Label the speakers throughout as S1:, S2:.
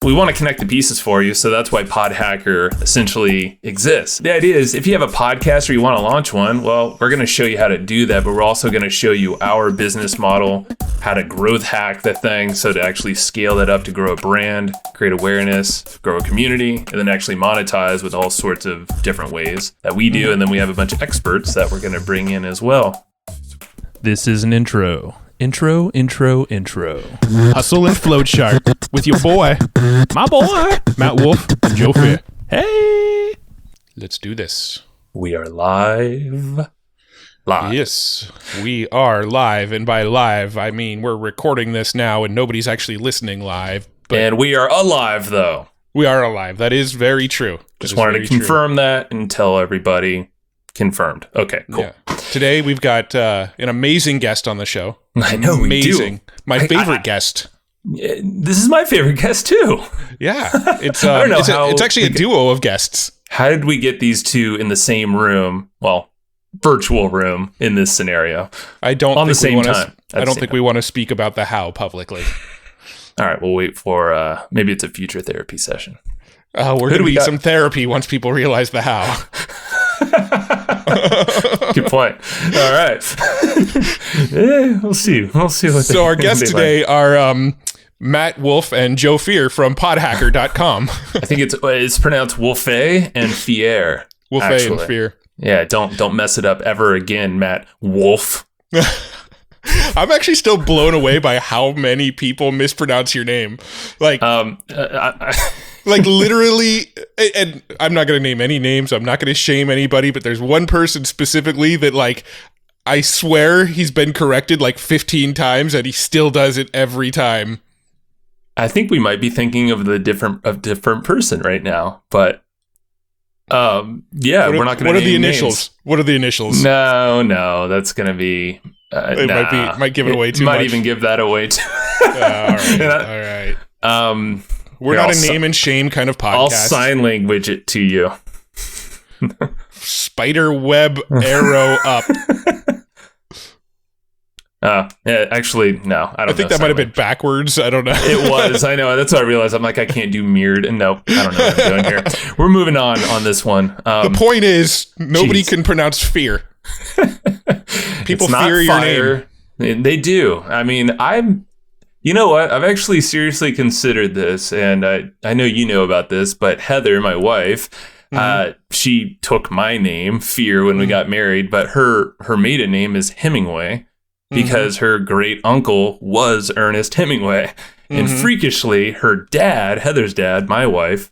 S1: we want to connect the pieces for you, so that's why PodHacker essentially exists. The idea is if you have a podcast or you want to launch one, well, we're going to show you how to do that, but we're also going to show you our business model, how to growth hack the thing, so to actually scale that up to grow a brand, create awareness, grow a community, and then actually monetize with all sorts of different ways that we do. And then we have a bunch of experts that we're going to bring in as well.
S2: This is an intro. Intro. Hustle and Flowchart with your boy, my boy, Matt Wolfe and Joe Fier. Hey! Let's do this.
S1: We are live.
S2: Yes, we are live. And by live, I mean we're recording this now and nobody's actually listening live.
S1: And we are alive, though.
S2: We are alive. That is very true.
S1: Just wanted to confirm that and tell everybody confirmed. Okay, cool. Yeah.
S2: Today we've got an amazing guest on the show.
S1: I know,
S2: amazing.
S1: We do.
S2: My favorite guest.
S1: This is my favorite guest too.
S2: Yeah, it's I don't know it's actually a duo of guests.
S1: How did we get these two in the same room? Well, virtual room in this scenario.
S2: I don't think we want to speak about the how publicly.
S1: All right, we'll wait for maybe it's a future therapy session.
S2: We're going to need some therapy once people realize the how.
S1: Good point. All right. Yeah, we'll see.
S2: So our guests today are Matt Wolfe and Joe Fier from PodHacker.com.
S1: I think it's pronounced Wolfe and Fier.
S2: Wolfe and Fier.
S1: Yeah, don't mess it up ever again, Matt Wolfe.
S2: I'm actually still blown away by how many people mispronounce your name. Like, like literally, and I'm not going to name any names. I'm not going to shame anybody, but there's one person specifically that, like, I swear he's been corrected like 15 times and he still does it every time.
S1: I think we might be thinking of different person right now, but yeah, we're not going to.
S2: What are the initials? Names. What are the initials?
S1: No, that's going to be.
S2: Might give it away too
S1: much.
S2: Might
S1: even give that away too.
S2: All right. We're not a name and shame kind of podcast.
S1: I'll sign language it to you.
S2: Spider web arrow up.
S1: Yeah, actually, no. I think
S2: that might have been backwards. I don't know.
S1: It was. I know. That's what I realized. I'm like, I can't do mirrored. And no, I don't know what I'm doing here. We're moving on this one.
S2: The point is, nobody can pronounce fear. People fear your name.
S1: They do. I mean, you know what? I've actually seriously considered this, and I know you know about this, but Heather, my wife, she took my name, Fier, when we got married, but her maiden name is Hemingway because her great uncle was Ernest Hemingway. And freakishly, her dad, Heather's dad, my wife,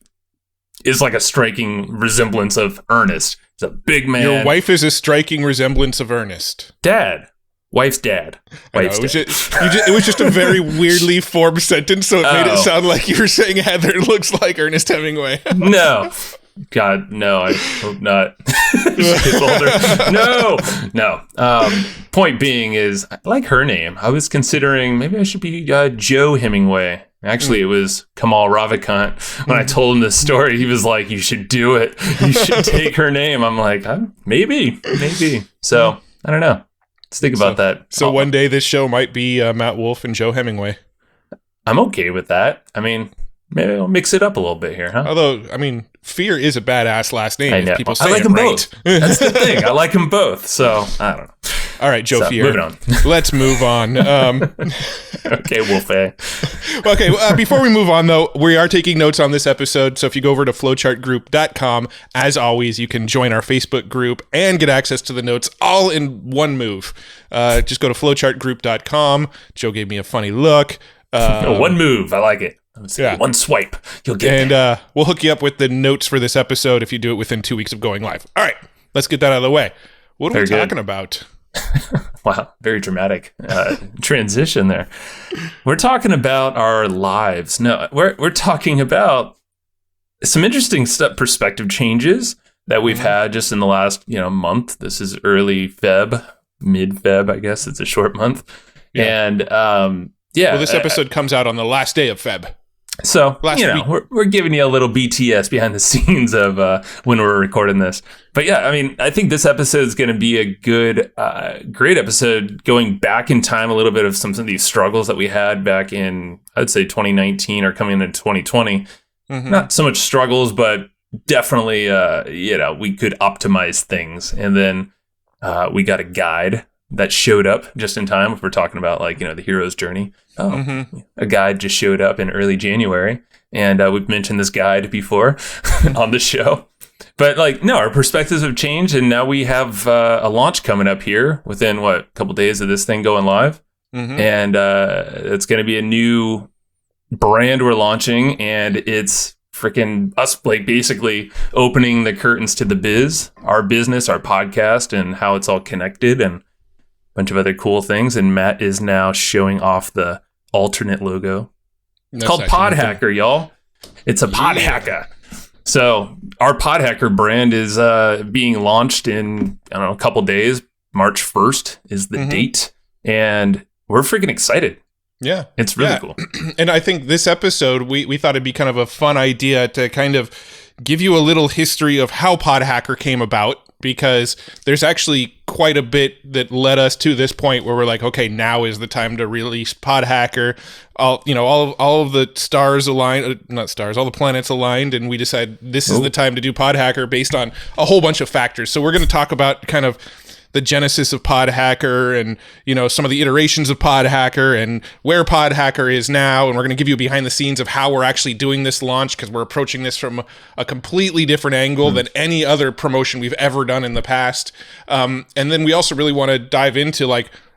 S1: is like a striking resemblance of Ernest. He's a big man.
S2: Your wife is a striking resemblance of Ernest.
S1: Wife's dad.
S2: It was just a very weirdly formed sentence, so it made it sound like you were saying Heather looks like Ernest Hemingway.
S1: No. God, no, I hope not. No. Point being is, I like her name. I was considering maybe I should be Joe Hemingway. Actually, it was Kamal Ravikant. When I told him this story, he was like, you should do it. You should take her name. I'm like, maybe. So, I don't know. Let's think about that.
S2: So one day this show might be Matt Wolfe and Joe Hemingway.
S1: I'm okay with that. I mean, maybe I'll mix it up a little bit here, huh?
S2: Although, I mean, Fier is a badass last name.
S1: I know.
S2: People say
S1: I like them both. That's the thing. I like them both. So, I don't know.
S2: All right, Joe Fier.
S1: Moving on.
S2: Let's move on.
S1: Okay, Wolfe.
S2: Okay, before we move on, though, we are taking notes on this episode. So if you go over to flowchartgroup.com, as always, you can join our Facebook group and get access to the notes all in one move. Just go to flowchartgroup.com. Joe gave me a funny look.
S1: One move. I like it. One swipe. You'll get
S2: and we'll hook you up with the notes for this episode if you do it within 2 weeks of going live. All right, let's get that out of the way. What are we talking about?
S1: Wow, very dramatic transition there. We're talking about our lives. No, we're talking about some interesting perspective changes that we've had just in the last month. This is early Feb, mid-Feb, I guess. It's a short month. Yeah. And well,
S2: this episode comes out on the last day of Feb.
S1: So,
S2: Last week.
S1: we're giving you a little BTS behind the scenes of when we're recording this. But yeah, I mean, I think this episode is going to be a good, great episode going back in time a little bit of some of these struggles that we had back in, I'd say 2019 or coming into 2020. Mm-hmm. Not so much struggles, but definitely, we could optimize things. And then we got a guide that showed up just in time if we're talking about the hero's journey. A guide just showed up in early January, and we've mentioned this guide before on the show. But our perspectives have changed, and now we have a launch coming up here within a couple days of this thing going live. And it's going to be a new brand we're launching, and it's freaking us basically opening the curtains to the biz, our business, our podcast, and how it's all connected, and bunch of other cool things. And Matt is now showing off the alternate logo. It's called PodHacker, y'all. It's a PodHacker. So our PodHacker brand is being launched in, a couple days. March 1st is the date. And we're freaking excited.
S2: Yeah.
S1: It's really cool.
S2: And I think this episode, we thought it'd be kind of a fun idea to kind of give you a little history of how PodHacker came about, because there's actually quite a bit that led us to this point where we're like, okay, now is the time to release PodHacker. All of the stars aligned, not stars, all the planets aligned, and we decided this is the time to do PodHacker based on a whole bunch of factors. So we're going to talk about kind of the genesis of PodHacker and, some of the iterations of PodHacker and where PodHacker is now. And we're going to give you behind the scenes of how we're actually doing this launch, because we're approaching this from a completely different angle than any other promotion we've ever done in the past. And then we also really want to dive into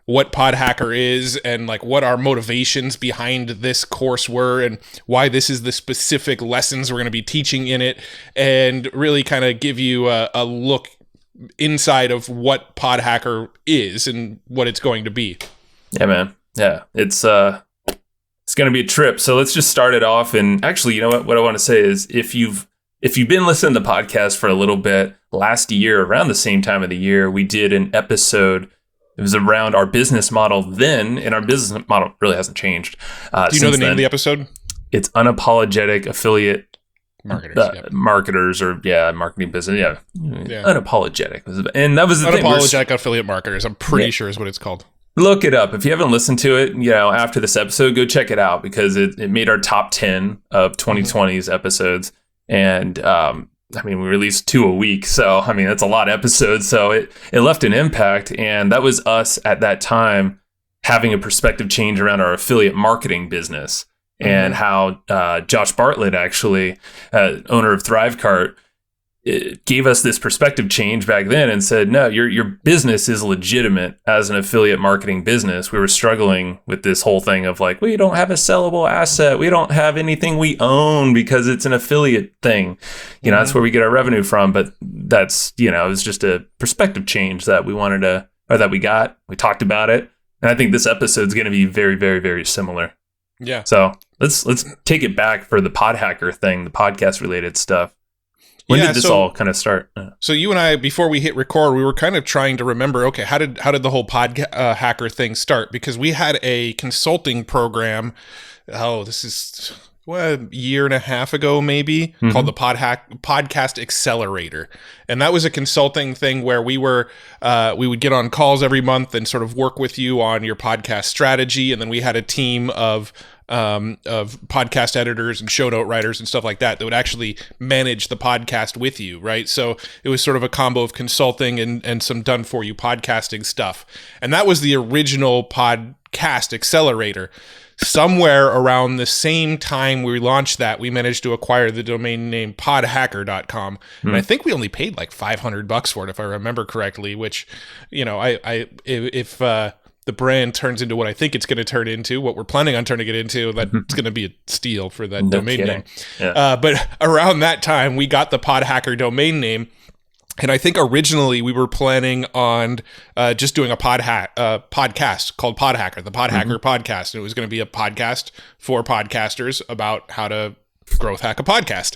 S2: what PodHacker is and what our motivations behind this course were and why this is the specific lessons we're going to be teaching in it, and really kind of give you a look inside of what PodHacker is and what it's going to be.
S1: Yeah, man. Yeah, it's going to be a trip. So let's just start it off. And actually, you know what I want to say is if you've been listening to the podcast for a little bit, last year around the same time of the year, we did an episode. It was around our business model then, and our business model really hasn't changed.
S2: Do you know the name of the episode?
S1: It's Unapologetic Affiliate
S2: Marketers,
S1: or marketing business, unapologetic, and that was the
S2: unapologetic affiliate marketers. I'm pretty sure is what it's called.
S1: Look it up if you haven't listened to it. After this episode, go check it out, because it made our top 10 of 2020's episodes, and we released 2 a week, so that's a lot of episodes. So it left an impact, and that was us at that time having a perspective change around our affiliate marketing business. And how Josh Bartlett, actually, owner of ThriveCart, gave us this perspective change back then and said, no, your business is legitimate as an affiliate marketing business. We were struggling with this whole thing of we don't have a sellable asset. We don't have anything we own because it's an affiliate thing. That's where we get our revenue from. But that's, it was just a perspective change that we wanted to, or that we got. We talked about it. And I think this episode is going to be very, very, very similar.
S2: Yeah.
S1: So let's take it back for the PodHacker thing, the podcast related stuff. When did this all kind of start?
S2: So you and I, before we hit record, we were kind of trying to remember, okay, how did the whole PodHacker thing start? Because we had a consulting program. This is a year and a half ago, maybe, called the Podcast Accelerator. And that was a consulting thing where we would get on calls every month and sort of work with you on your podcast strategy. And then we had a team of podcast editors and show note writers and stuff like that would actually manage the podcast with you, right? So it was sort of a combo of consulting and some done for you podcasting stuff. And that was the original Podcast Accelerator. Somewhere around the same time we launched that, we managed to acquire the domain name PodHacker.com. And I think we only paid $500 for it, if I remember correctly, which, if the brand turns into what I think it's going to turn into, what we're planning on turning it into, that's going to be a steal for that domain name. Yeah. But around that time, we got the PodHacker domain name. And I think originally we were planning on just doing a podcast called PodHacker, the PodHacker podcast. And it was going to be a podcast for podcasters about how to Growth Hack a Podcast.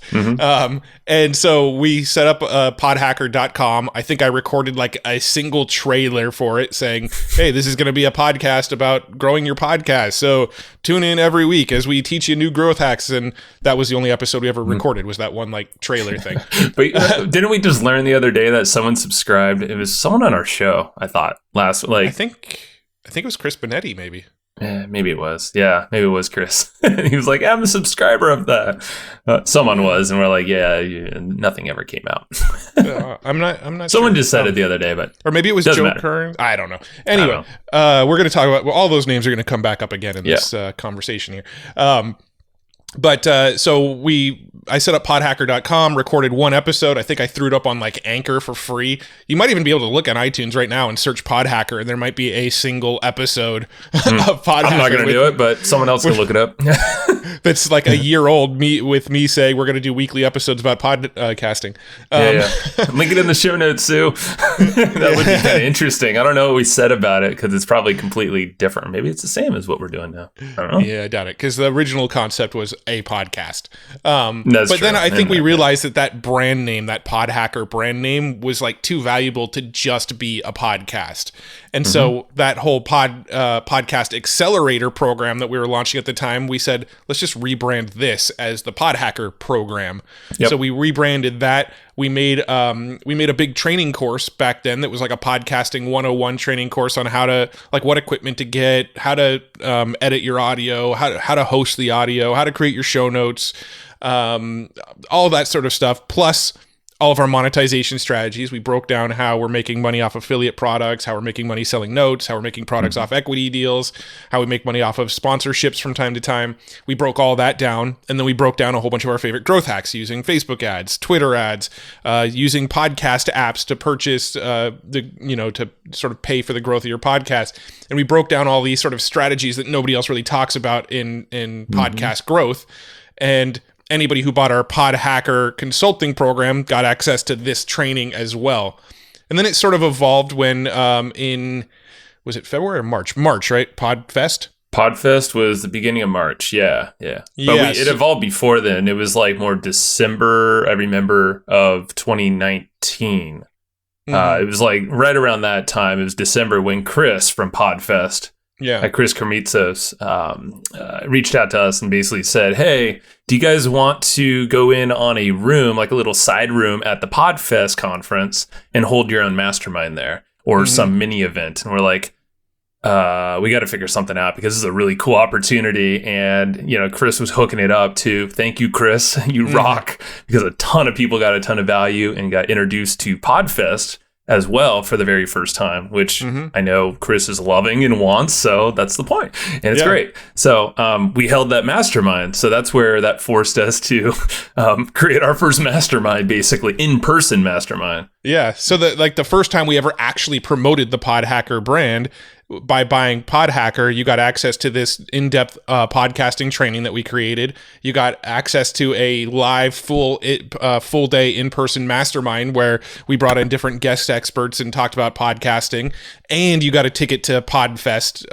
S2: And so we set up podhacker.com. I think I recorded like a single trailer for it saying, hey, this is going to be a podcast about growing your podcast. So tune in every week as we teach you new growth hacks. And that was the only episode we ever recorded, was that one like trailer thing.
S1: But didn't we just learn the other day that someone subscribed? It was someone on our show, I thought, I think
S2: it was Chris Benetti, maybe.
S1: Yeah, maybe it was. Yeah, maybe it was Chris. He was like, I'm a subscriber of that. Someone was, and we're like, nothing ever came out.
S2: I'm not
S1: Someone
S2: sure.
S1: just said it the other day, but
S2: or maybe it was Joe Kern. I don't know. Anyway, we're going to talk about, all those names are going to come back up again in this conversation here. So I set up podhacker.com, recorded one episode. I think I threw it up on like Anchor for free. You might even be able to look on iTunes right now and search PodHacker, and there might be a single episode of PodHacker. I'm
S1: not going to do it, but someone else can look it up.
S2: That's like a year old, with me saying we're going to do weekly episodes about podcasting.
S1: Link it in the show notes, Sue. That would be kind of interesting. I don't know what we said about it because it's probably completely different. Maybe it's the same as what we're doing now. I don't know.
S2: Yeah, I doubt it, because the original concept was a podcast. But true. Then I think we realized that brand name, that PodHacker brand name, was like too valuable to just be a podcast. And so that whole podcast accelerator program that we were launching at the time, we said, let's just rebrand this as the PodHacker program. Yep. So we rebranded that. We made a big training course back then that was like a podcasting 101 training course on how to, like, what equipment to get, how to edit your audio, how to host the audio, how to create your show notes, all that sort of stuff, plus all of our monetization strategies. We broke down how we're making money off affiliate products, how we're making money selling notes, how we're making products off equity deals, how we make money off of sponsorships from time to time. We broke all that down, and then we broke down a whole bunch of our favorite growth hacks using Facebook ads, Twitter ads, using podcast apps to purchase to sort of pay for the growth of your podcast. And we broke down all these sort of strategies that nobody else really talks about in podcast growth. And anybody who bought our PodHacker consulting program got access to this training as well. And then it sort of evolved when was it February or March? March, right? Podfest?
S1: Podfest was the beginning of March. Yeah. But it evolved before then. It was like more December, I remember, of 2019. It was like right around that time. It was December when Chris from Podfest, Chris Kermitzos, reached out to us and basically said, hey, do you guys want to go in on a room, like a little side room at the Podfest conference and hold your own mastermind there or some mini event? And we're like, we got to figure something out because this is a really cool opportunity. And, Chris was hooking it up too. Thank you, Chris. You rock, because a ton of people got a ton of value and got introduced to Podfest as well for the very first time, which I know Chris is loving and wants, so that's the point. And it's great. So we held that mastermind. So that's where that forced us to create our first mastermind, basically in-person mastermind. Yeah.
S2: So the first time we ever actually promoted the PodHacker brand, by buying PodHacker, you got access to this in-depth podcasting training that we created. You got access to a live full day in-person mastermind where we brought in different guest experts and talked about podcasting. And you got a ticket to Podfest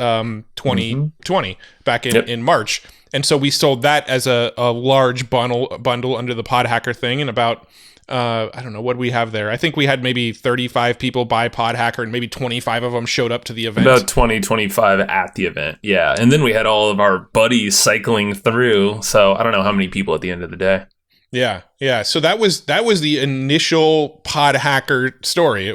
S2: 2020 back in March. And so we sold that as a large bundle under the PodHacker thing. And about I don't know, what we have there. I think we had maybe 35 people buy PodHacker and maybe 25 of them showed up to the event.
S1: About 25 at the event. Yeah. And then we had all of our buddies cycling through. So I don't know how many people at the end of the day.
S2: Yeah. So that was the initial PodHacker story.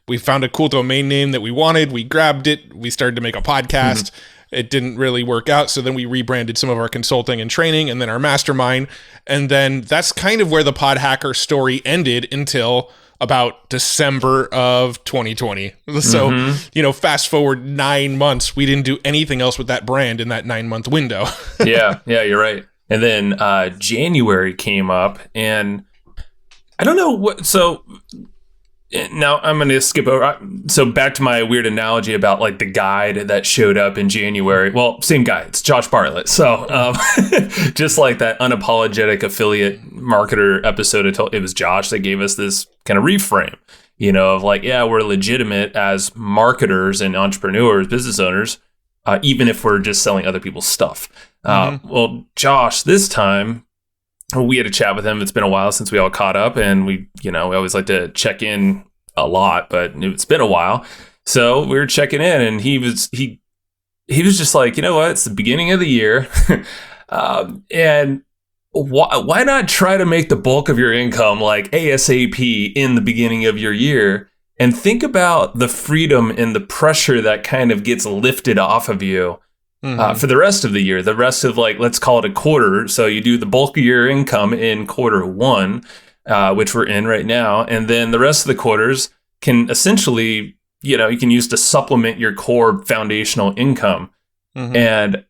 S2: We found a cool domain name that we wanted. We grabbed it. We started to make a podcast. It didn't really work out. So then we rebranded some of our consulting and training and then our mastermind. And then that's kind of where the PodHacker story ended until about December of 2020. So, fast forward 9 months, we didn't do anything else with that brand in that 9-month window.
S1: Yeah, you're right. And then January came up and I don't know what, so now I'm going to skip over. So back to my weird analogy about like the guide that showed up in January. Well, same guy. It's Josh Bartlett. So just like that unapologetic affiliate marketer episode, it was Josh that gave us this kind of reframe, of like, yeah, we're legitimate as marketers and entrepreneurs, business owners, even if we're just selling other people's stuff. Well, Josh, this time, we had a chat with him. It's been a while since we all caught up, and we always like to check in a lot, but it's been a while. So we were checking in, and he was just like, you know what? It's the beginning of the year. And why not try to make the bulk of your income like ASAP in the beginning of your year, and think about the freedom and the pressure that kind of gets lifted off of you for the rest of the year, the rest of, like, let's call it a quarter. So you do the bulk of your income in quarter one, which we're in right now. And then the rest of the quarters can essentially, you can use to supplement your core foundational income. And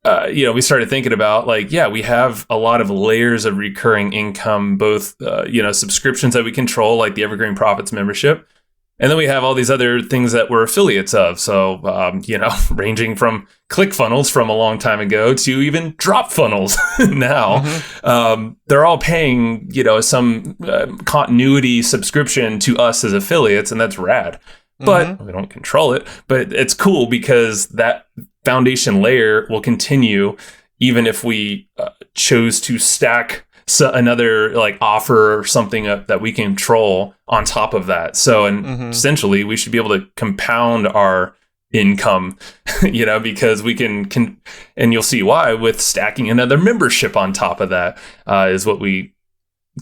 S1: we started thinking about, like, we have a lot of layers of recurring income, both, subscriptions that we control, like the Evergreen Profits membership. And then we have all these other things that we're affiliates of. So, ranging from ClickFunnels from a long time ago to even drop funnels now. They're all paying, some continuity subscription to us as affiliates, and that's rad. But we don't control it. But it's cool because that foundation layer will continue even if we chose to stack another, like, offer or something that we control on top of that. So, essentially we should be able to compound our income, because we can, and you'll see why, with stacking another membership on top of that, is what we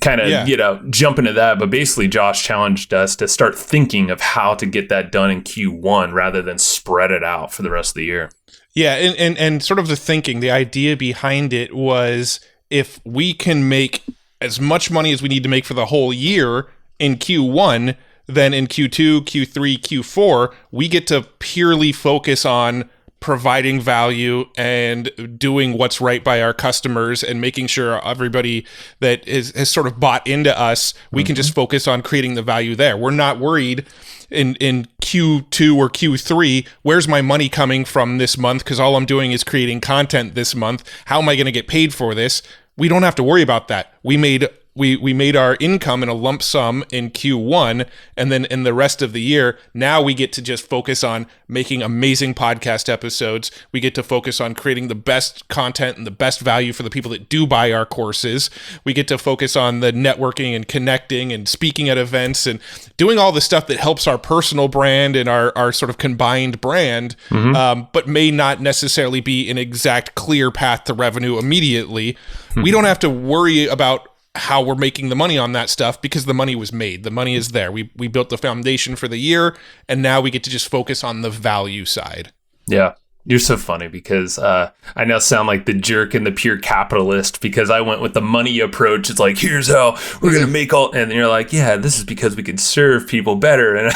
S1: kind of, jump into that. But basically Josh challenged us to start thinking of how to get that done in Q1 rather than spread it out for the rest of the year.
S2: Yeah. And sort of the idea behind it was, if we can make as much money as we need to make for the whole year in Q1, then in Q2, Q3, Q4, we get to purely focus on providing value and doing what's right by our customers and making sure everybody that has sort of bought into us, we can just focus on creating the value there. We're not worried in Q2 or Q3, where's my money coming from this month? Because all I'm doing is creating content this month. How am I going to get paid for this? We don't have to worry about that. We made our income in a lump sum in Q1, and then in the rest of the year, now we get to just focus on making amazing podcast episodes. We get to focus on creating the best content and the best value for the people that do buy our courses. We get to focus on the networking and connecting and speaking at events and doing all the stuff that helps our personal brand and our sort of combined brand, but may not necessarily be an exact clear path to revenue immediately. We don't have to worry about how we're making the money on that stuff because the money was made. The money is there. We built the foundation for the year, and now we get to just focus on the value side.
S1: Yeah. You're so funny because I now sound like the jerk and the pure capitalist because I went with the money approach. It's like, here's how we're going to make all... And you're like, yeah, this is because we can serve people better. And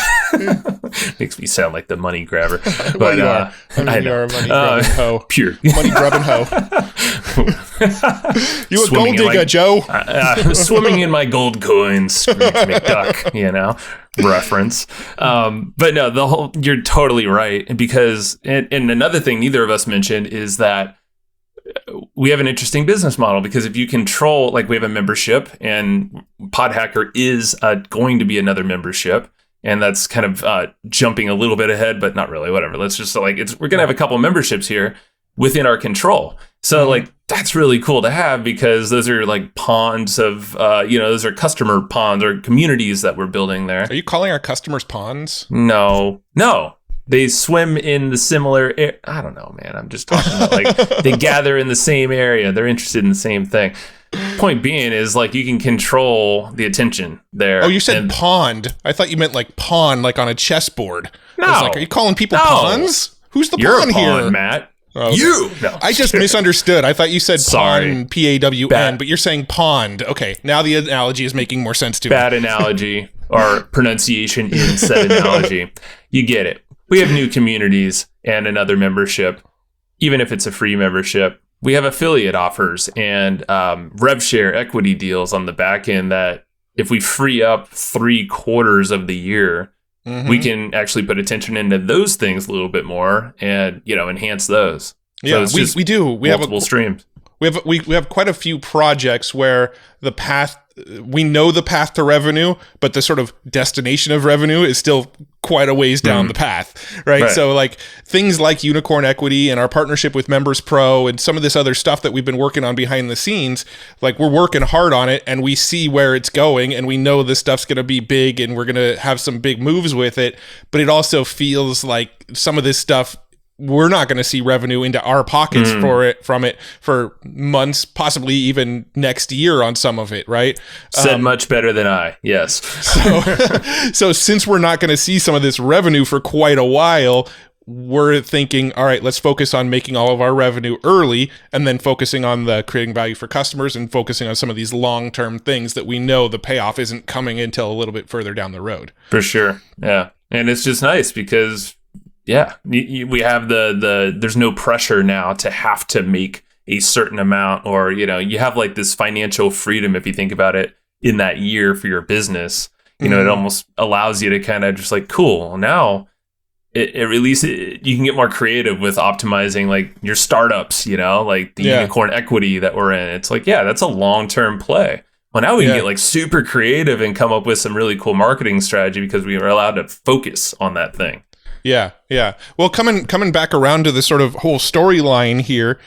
S1: makes me sound like the money grabber. But
S2: well, you are. I mean, you are a money grubbing hoe.
S1: Pure.
S2: Money grubbing hoe. You a gold digger, Joe.
S1: Swimming in my gold coins. Scrooge McDuck, reference. But no, you're totally right, because and another thing neither of us mentioned is that we have an interesting business model, because if you control, like, we have a membership, and PodHacker is going to be another membership, and that's kind of jumping a little bit ahead, but not really. Whatever. Let's just we're gonna have a couple memberships here within our control. So like, that's really cool to have, because those are like ponds of, those are customer ponds or communities that we're building there.
S2: Are you calling our customers ponds?
S1: No. They swim in the similar, I don't know, man. I'm just talking about, like, they gather in the same area. They're interested in the same thing. Point being is, like, you can control the attention there.
S2: Oh, you said pond. I thought you meant like pawn, like on a chessboard. No. I was like, are you calling people pawns? Who's the
S1: You're
S2: pawn
S1: a pawn,
S2: here?
S1: Matt.
S2: Oh, okay.
S1: You! No.
S2: I just misunderstood. I thought you said pawn, P-A-W-N, but you're saying pond. Okay, now the analogy is making more sense to me.
S1: Bad analogy, or pronunciation in said analogy. You get it. We have new communities and another membership, even if it's a free membership. We have affiliate offers and rev share equity deals on the back end that if we free up 3/4 of the year, we can actually put attention into those things a little bit more and, enhance those.
S2: Yeah,
S1: so
S2: we do. We have multiple
S1: streams.
S2: We have quite a few projects where the path we know the path to revenue, but the sort of destination of revenue is still quite a ways down the path, right? So like things like Unicorn Equity and our partnership with Members Pro and some of this other stuff that we've been working on behind the scenes, like we're working hard on it and we see where it's going and we know this stuff's going to be big and we're going to have some big moves with it. But it also feels like some of this stuff, we're not going to see revenue into our pockets from it for months, possibly even next year on some of it, right?
S1: Said much better than I, yes.
S2: So since we're not going to see some of this revenue for quite a while, we're thinking, all right, let's focus on making all of our revenue early and then focusing on the creating value for customers and focusing on some of these long-term things that we know the payoff isn't coming until a little bit further down the road.
S1: For sure, yeah. And it's just nice because we have there's no pressure now to have to make a certain amount, or, you have like this financial freedom, if you think about it, in that year for your business. It almost allows you to kind of just like, cool, now it releases, you can get more creative with optimizing like your startups, like the Unicorn Equity that we're in. It's like, that's a long-term play. Well, now we can get like super creative and come up with some really cool marketing strategy because we are allowed to focus on that thing.
S2: Yeah. Well, coming back around to the sort of whole storyline here,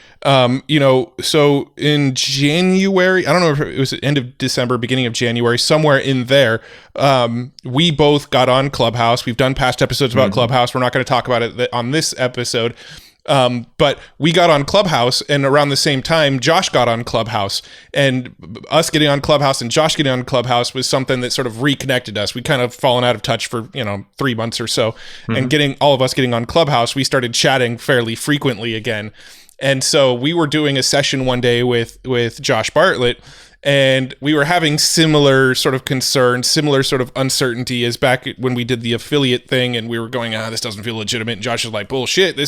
S2: so in January, I don't know if it was the end of December, beginning of January, somewhere in there, we both got on Clubhouse. We've done past episodes about Clubhouse. We're not going to talk about it on this episode. But we got on Clubhouse, and around the same time, Josh got on Clubhouse, and us getting on Clubhouse and Josh getting on Clubhouse was something that sort of reconnected us. We kind of fallen out of touch for, 3 months or so, and all of us getting on Clubhouse, we started chatting fairly frequently again. And so we were doing a session one day with Josh Bartlett, and we were having similar sort of concerns, similar sort of uncertainty as back when we did the affiliate thing, and we were going, this doesn't feel legitimate. And Josh is like, bullshit,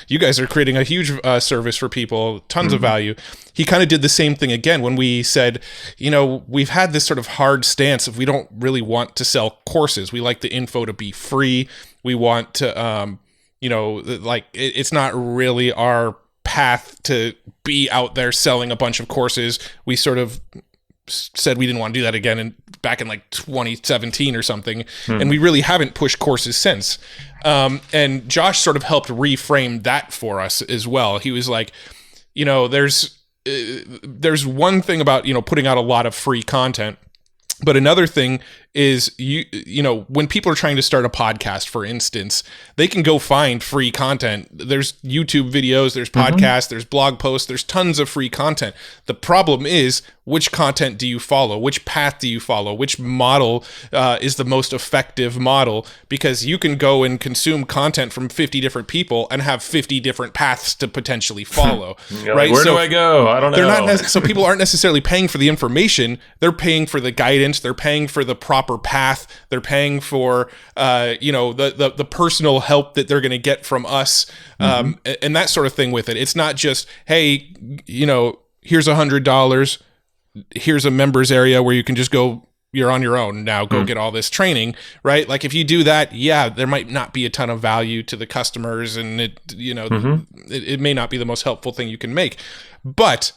S2: you guys are creating a huge service for people, tons of value. He kind of did the same thing again when we said, we've had this sort of hard stance of we don't really want to sell courses. We like the info to be free. We want to, it's not really our path to be out there selling a bunch of courses. We sort of said we didn't want to do that again back in like 2017 or something, and we really haven't pushed courses since. And Josh sort of helped reframe that for us as well. He was like, there's one thing about putting out a lot of free content, but another thing is when people are trying to start a podcast, for instance, they can go find free content. There's YouTube videos, there's podcasts, there's blog posts, there's tons of free content. The problem is, which content do you follow? Which path do you follow? Which model is the most effective model? Because you can go and consume content from 50 different people and have 50 different paths to potentially follow. Right?
S1: Where do I go? I don't know.
S2: So people aren't necessarily paying for the information. They're paying for the guidance. They're paying for the proper path. They're paying for the personal help that they're going to get from us, and that sort of thing with it. It's not just, hey, here's $100. Here's a members area where you can just go, you're on your own now, go get all this training, right? Like if you do that, there might not be a ton of value to the customers, and it may not be the most helpful thing you can make. But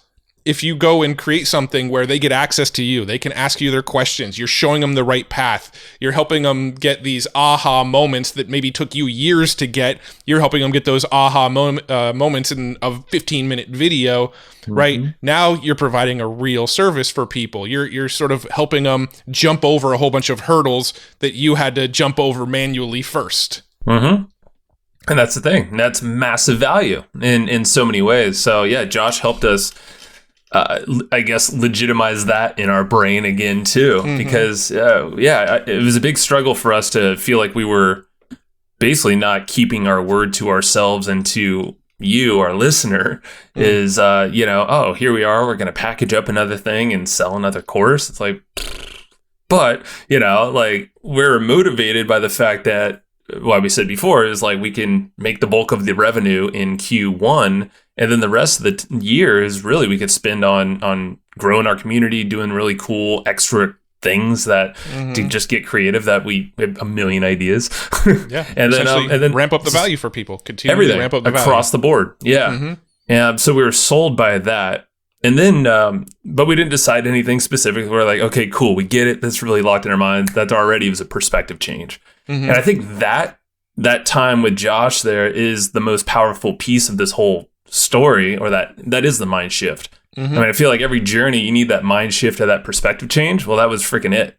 S2: if you go and create something where they get access to you, they can ask you their questions, you're showing them the right path, you're helping them get these aha moments that maybe took you years to get, you're helping them get those aha moments in a 15-minute video, right? Now you're providing a real service for people. You're sort of helping them jump over a whole bunch of hurdles that you had to jump over manually first.
S1: And that's the thing. That's massive value in so many ways. So yeah, Josh helped us I guess legitimize that in our brain again too, because it was a big struggle for us to feel like we were basically not keeping our word to ourselves and to you, our listener, is here we are, we're going to package up another thing and sell another course. It's like, but like we're motivated by the fact that what we said before is like we can make the bulk of the revenue in Q1, and then the rest of the year is really we could spend on growing our community, doing really cool extra things that to just get creative, that we have a million ideas. and then
S2: ramp up the value for people, continue
S1: everything
S2: to ramp up the
S1: across
S2: value
S1: the board. And so we were sold by that. And then, but we didn't decide anything specific. We're like, okay, cool, we get it. That's really locked in our minds. That already was a perspective change. And I think that time with Josh there is the most powerful piece of this whole story, or that is the mind shift. I mean, I feel like every journey you need that mind shift or that perspective change. Well, that was freaking it.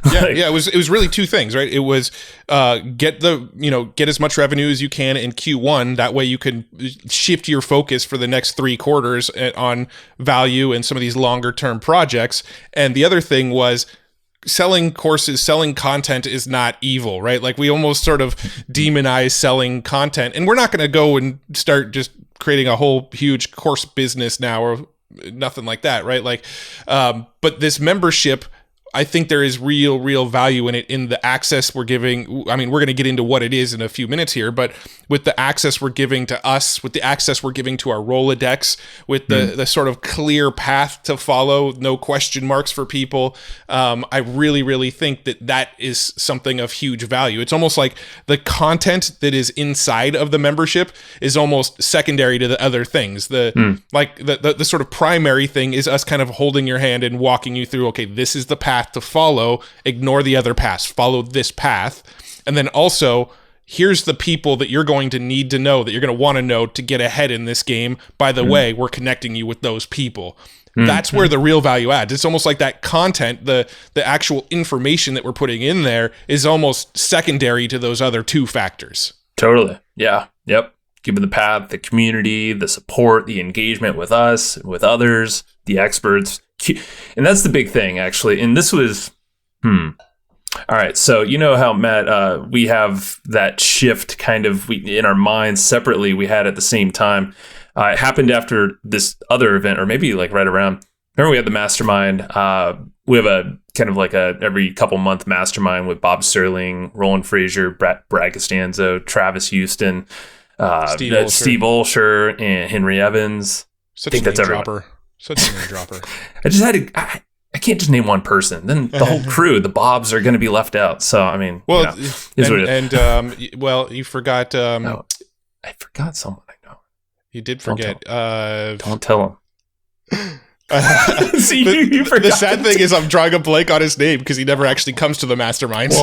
S2: It was really two things, right? It was get as much revenue as you can in Q1. That way you can shift your focus for the next 3 quarters on value and some of these longer term projects. And the other thing was selling courses, selling content is not evil, right? Like we almost sort of demonize selling content, and we're not going to go and start just creating a whole huge course business now or nothing like that, right? Like, but this membership, I think there is real value in it, in the access we're giving. I mean, we're going to get into what it is in a few minutes here, but with the access we're giving to us, with the access we're giving to our Rolodex, with the sort of clear path to follow, no question marks for people, I really think that is something of huge value. It's almost like the content that is inside of the membership is almost secondary to the other things. The sort of primary thing is us kind of holding your hand and walking you through, okay, this is the path to follow, ignore the other paths, follow this path. And then also, here's the people that you're going to need to know, that you're going to want to know to get ahead in this game. By the way, we're connecting you with those people. That's where the real value adds. It's almost like that content, the actual information that we're putting in there is almost secondary to those other 2 factors.
S1: Totally. Yeah. Yep. Given the path, the community, the support, the engagement with us, with others, the experts. And that's the big thing, actually. And this was, all right. So you know how, Matt, we have that shift kind of in our minds separately. We had at the same time. It happened after this other event, or maybe like right around. Remember, we had the mastermind. We have a kind of like a every couple month mastermind with Bob Sterling, Roland Frazier, Brad Costanzo, Travis Houston, Steve Olsher, and Henry Evans.
S2: Such a name dropper.
S1: I just had to. I can't just name one person. Then the whole crew, the Bobs, are going to be left out. So I mean,
S2: you forgot.
S1: I forgot someone I know.
S2: You did forget.
S1: Don't tell him.
S2: See, you forgot. The sad thing is, I'm drawing a blank on his name because he never actually comes to the masterminds.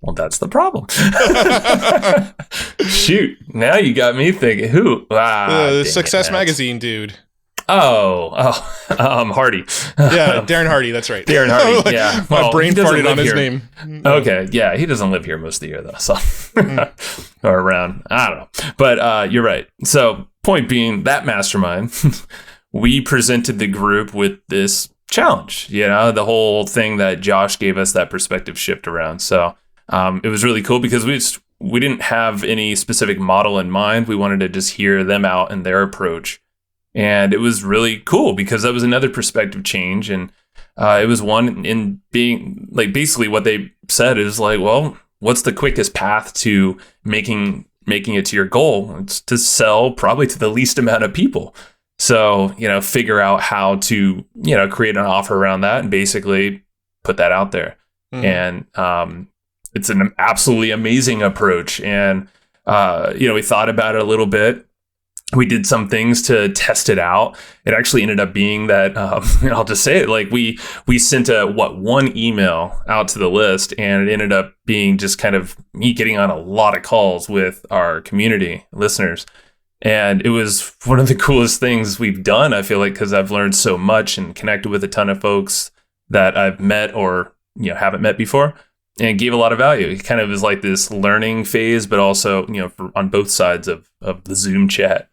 S1: Well, that's the problem. Shoot! Now you got me thinking. Who?
S2: The Success Magazine dude.
S1: Hardy.
S2: Yeah, Darren Hardy. That's right.
S1: Darren Hardy. Yeah.
S2: My brain farted on his name.
S1: Okay. Yeah, he doesn't live here most of the year though. So or around. I don't know. But you're right. So point being, that mastermind, we presented the group with this challenge. You know, the whole thing that Josh gave us that perspective shift around. So it was really cool because we didn't have any specific model in mind. We wanted to just hear them out and their approach. And it was really cool because that was another perspective change. And it was one in being like, basically what they said is like, well, what's the quickest path to making it to your goal? It's to sell probably to the least amount of people. So, figure out how to, create an offer around that and basically put that out there. And it's an absolutely amazing approach. And, we thought about it a little bit. We did some things to test it out. It actually ended up being that, I'll just say it, like we sent one email out to the list, and it ended up being just kind of me getting on a lot of calls with our community listeners. And it was one of the coolest things we've done, I feel like, because I've learned so much and connected with a ton of folks that I've met or, haven't met before, and gave a lot of value. It kind of is like this learning phase, but also, on both sides of the Zoom chat.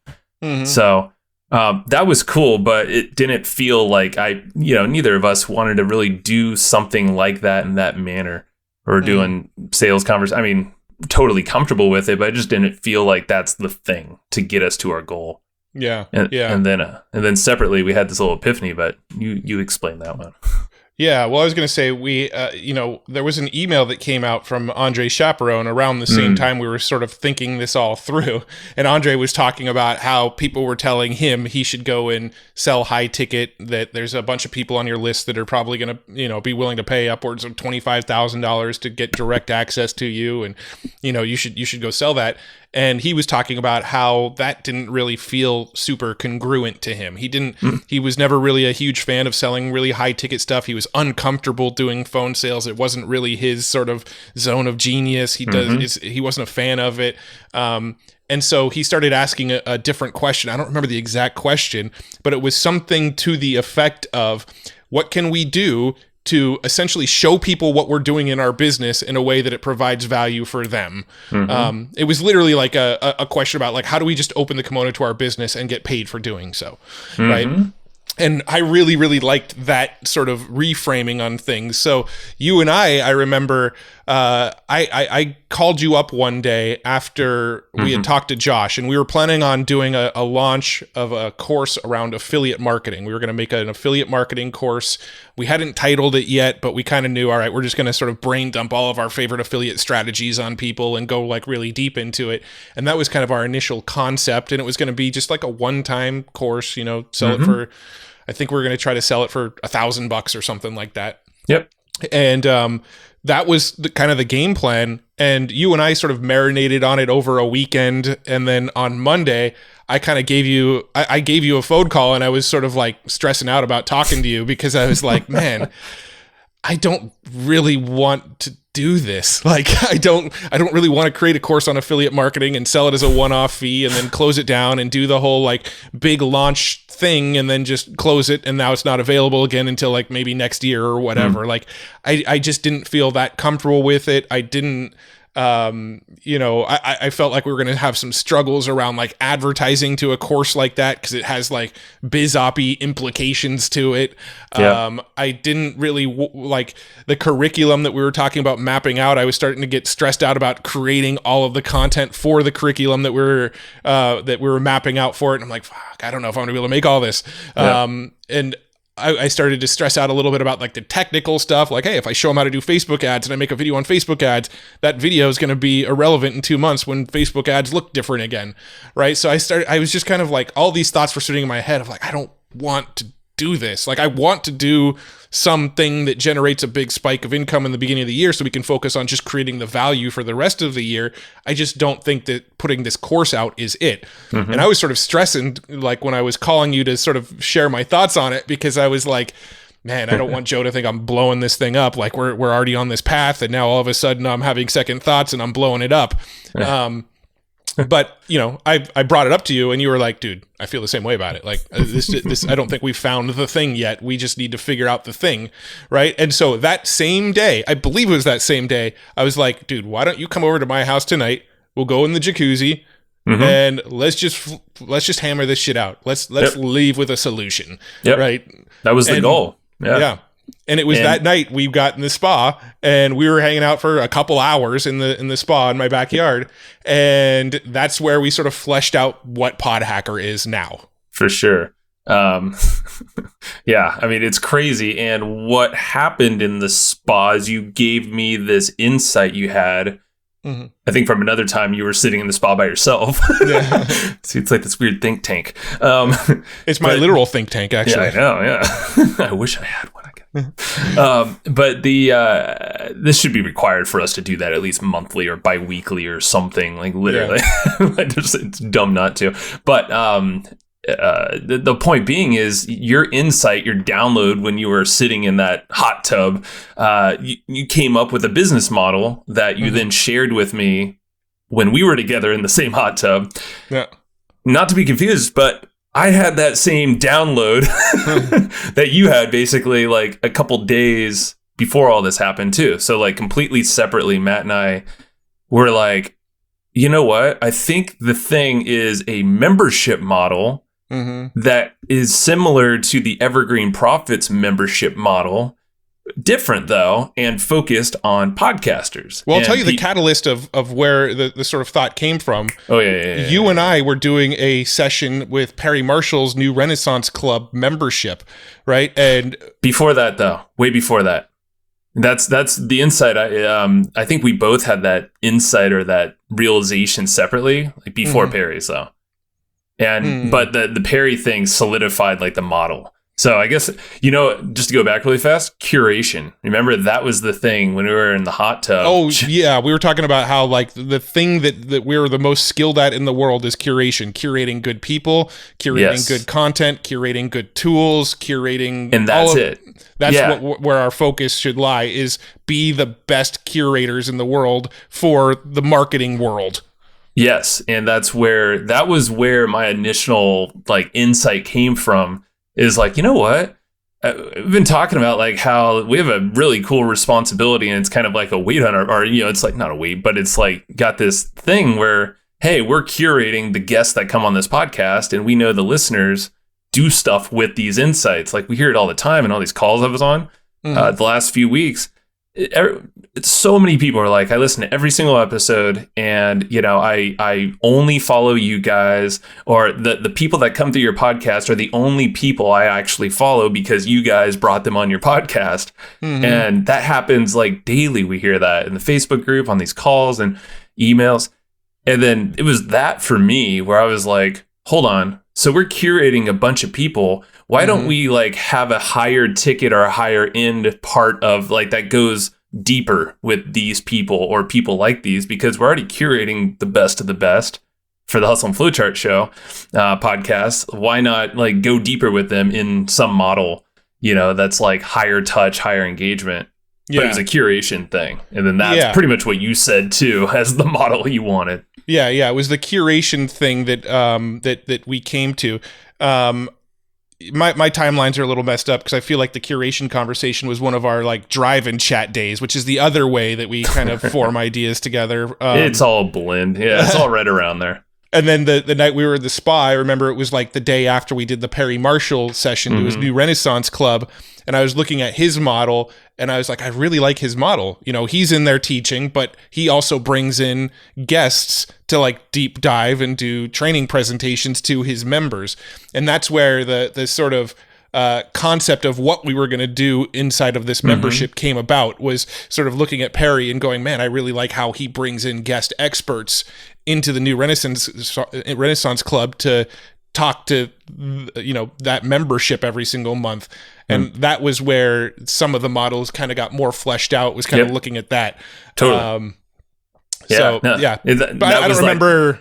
S1: So that was cool, but it didn't feel like neither of us wanted to really do something like that in that manner, or doing sales conversations. I mean, totally comfortable with it, but I just didn't feel like that's the thing to get us to our goal.
S2: Yeah.
S1: And then separately we had this little epiphany, but you explain that one.
S2: Yeah, well, I was going to say, we, there was an email that came out from Andre Chaperone around the same time we were sort of thinking this all through. And Andre was talking about how people were telling him he should go and sell high ticket, that there's a bunch of people on your list that are probably going to, be willing to pay upwards of $25,000 to get direct access to you. And, you should go sell that. And he was talking about how that didn't really feel super congruent to him. He was never really a huge fan of selling really high ticket stuff. He was uncomfortable doing phone sales. It wasn't really his sort of zone of genius. He wasn't a fan of it. And so he started asking a different question. I don't remember the exact question, but it was something to the effect of, what can we do to essentially show people what we're doing in our business in a way that it provides value for them? It was literally like a question about like, how do we just open the kimono to our business and get paid for doing so, right? And I really, really liked that sort of reframing on things. So you and I remember I called you up one day after we had talked to Josh, and we were planning on doing a launch of a course around affiliate marketing. We were going to make an affiliate marketing course. We hadn't titled it yet, but we kind of knew, all right, we're just going to sort of brain dump all of our favorite affiliate strategies on people and go like really deep into it. And that was kind of our initial concept. And it was going to be just like a one-time course, sell it for, I think we're going to try to sell it for $1,000 or something like that.
S1: Yep.
S2: And that was kind of the game plan. And you and I sort of marinated on it over a weekend. And then on Monday, I kind of gave you a phone call, and I was sort of like stressing out about talking to you because I was like, man, I don't really want to do this. Like, I don't really want to create a course on affiliate marketing and sell it as a one-off fee and then close it down and do the whole like big launch thing and then just close it. And now it's not available again until like maybe next year or whatever. Like, I just didn't feel that comfortable with it. I didn't, I felt like we were going to have some struggles around like advertising to a course like that because it has like biz-oppy implications to it.
S1: Yeah.
S2: I didn't really like the curriculum that we were talking about mapping out. I was starting to get stressed out about creating all of the content for the curriculum that we were mapping out for it. And I'm like, fuck, I don't know if I'm going to be able to make all this.
S1: Yeah.
S2: And I started to stress out a little bit about like the technical stuff. Like, hey, if I show them how to do Facebook ads and I make a video on Facebook ads, that video is going to be irrelevant in 2 months when Facebook ads look different again. Right. So I was just kind of like, all these thoughts were sitting in my head of like, I don't want to do this. Like, I want to do something that generates a big spike of income in the beginning of the year so we can focus on just creating the value for the rest of the year. I just don't think that putting this course out is it. And I was sort of stressing like when I was calling you to sort of share my thoughts on it, because I was like, man, I don't want Joe to think I'm blowing this thing up. Like we're already on this path and now all of a sudden I'm having second thoughts and I'm blowing it up. But I brought it up to you and you were like, dude, I feel the same way about it. Like this, I don't think we've found the thing yet. We just need to figure out the thing. Right. And so that same day, I believe it was that same day, I was like, dude, why don't you come over to my house tonight? We'll go in the jacuzzi and let's just hammer this shit out. Let's leave with a solution.
S1: Yep.
S2: Right.
S1: That was the goal.
S2: Yeah. And it was that night we got in the spa and we were hanging out for a couple hours in the spa in my backyard. And that's where we sort of fleshed out what PodHacker is now.
S1: For sure. Yeah, I mean, it's crazy. And what happened in the spa is you gave me this insight you had. I think from another time you were sitting in the spa by yourself. Yeah. See, it's like this weird think tank.
S2: It's my literal think tank, actually.
S1: Yeah, I know. Yeah. I wish I had one. But this should be required for us to do that at least monthly or bi-weekly or something, like literally. Yeah. It's dumb not to. But the point being is your insight, your download when you were sitting in that hot tub, you came up with a business model that you then shared with me when we were together in the same hot tub. Yeah. Not to be confused, but I had that same download that you had basically like a couple days before all this happened too. So like completely separately, Matt and I were like, you know what? I think the thing is a membership model that is similar to the Evergreen Profits membership model. Different though, and focused on podcasters.
S2: Well, I'll tell you the catalyst of where the sort of thought came from.
S1: Oh yeah.
S2: You and I were doing a session with Perry Marshall's new Renaissance Club membership, right? And
S1: before that, though, way before that, that's the insight. I think we both had that insight or that realization separately, like before Perry's though, and but the Perry thing solidified like the model. So I guess, just to go back really fast, curation. Remember, that was the thing when we were in the hot tub.
S2: Oh, yeah. We were talking about how, like, the thing that we're the most skilled at in the world is curation. Curating good people, curating good content, curating good tools, curating...
S1: And that's it.
S2: That's where our focus should lie, is be the best curators in the world for the marketing world.
S1: Yes. And that was where my initial, like, insight came from. Is like, you know what? We've been talking about like how we have a really cool responsibility, and it's kind of like a weight on our, it's like not a weight, but it's like got this thing where, hey, we're curating the guests that come on this podcast, and we know the listeners do stuff with these insights. Like we hear it all the time in all these calls I was on the last few weeks. It's so many people are like, I listen to every single episode, and I only follow you guys, or the people that come through your podcast are the only people I actually follow because you guys brought them on your podcast. And that happens like daily. We hear that in the Facebook group, on these calls and emails. And then it was that for me where I was like, hold on. So we're curating a bunch of people. Why don't we like have a higher ticket or a higher end part of like that goes deeper with these people or people like these? Because we're already curating the best of the best for the Hustle and Flowchart show podcast. Why not like go deeper with them in some model, that's like higher touch, higher engagement. But it was a curation thing. And then that's pretty much what you said too, as the model you wanted.
S2: Yeah. It was the curation thing that that we came to. My timelines are a little messed up because I feel like the curation conversation was one of our like drive-in chat days, which is the other way that we kind of form ideas together.
S1: It's all blend. Yeah, it's all right around there.
S2: And then the night we were at the spa, I remember it was like the day after we did the Perry Marshall session to his new Renaissance Club. And I was looking at his model and I was like, I really like his model. He's in there teaching, but he also brings in guests to like deep dive and do training presentations to his members. And that's where the sort of concept of what we were going to do inside of this membership came about, was sort of looking at Perry and going, man, I really like how he brings in guest experts into the new Renaissance Club to talk to, that membership every single month. And that was where some of the models kind of got more fleshed out, was kind of looking at that.
S1: Totally.
S2: But I don't remember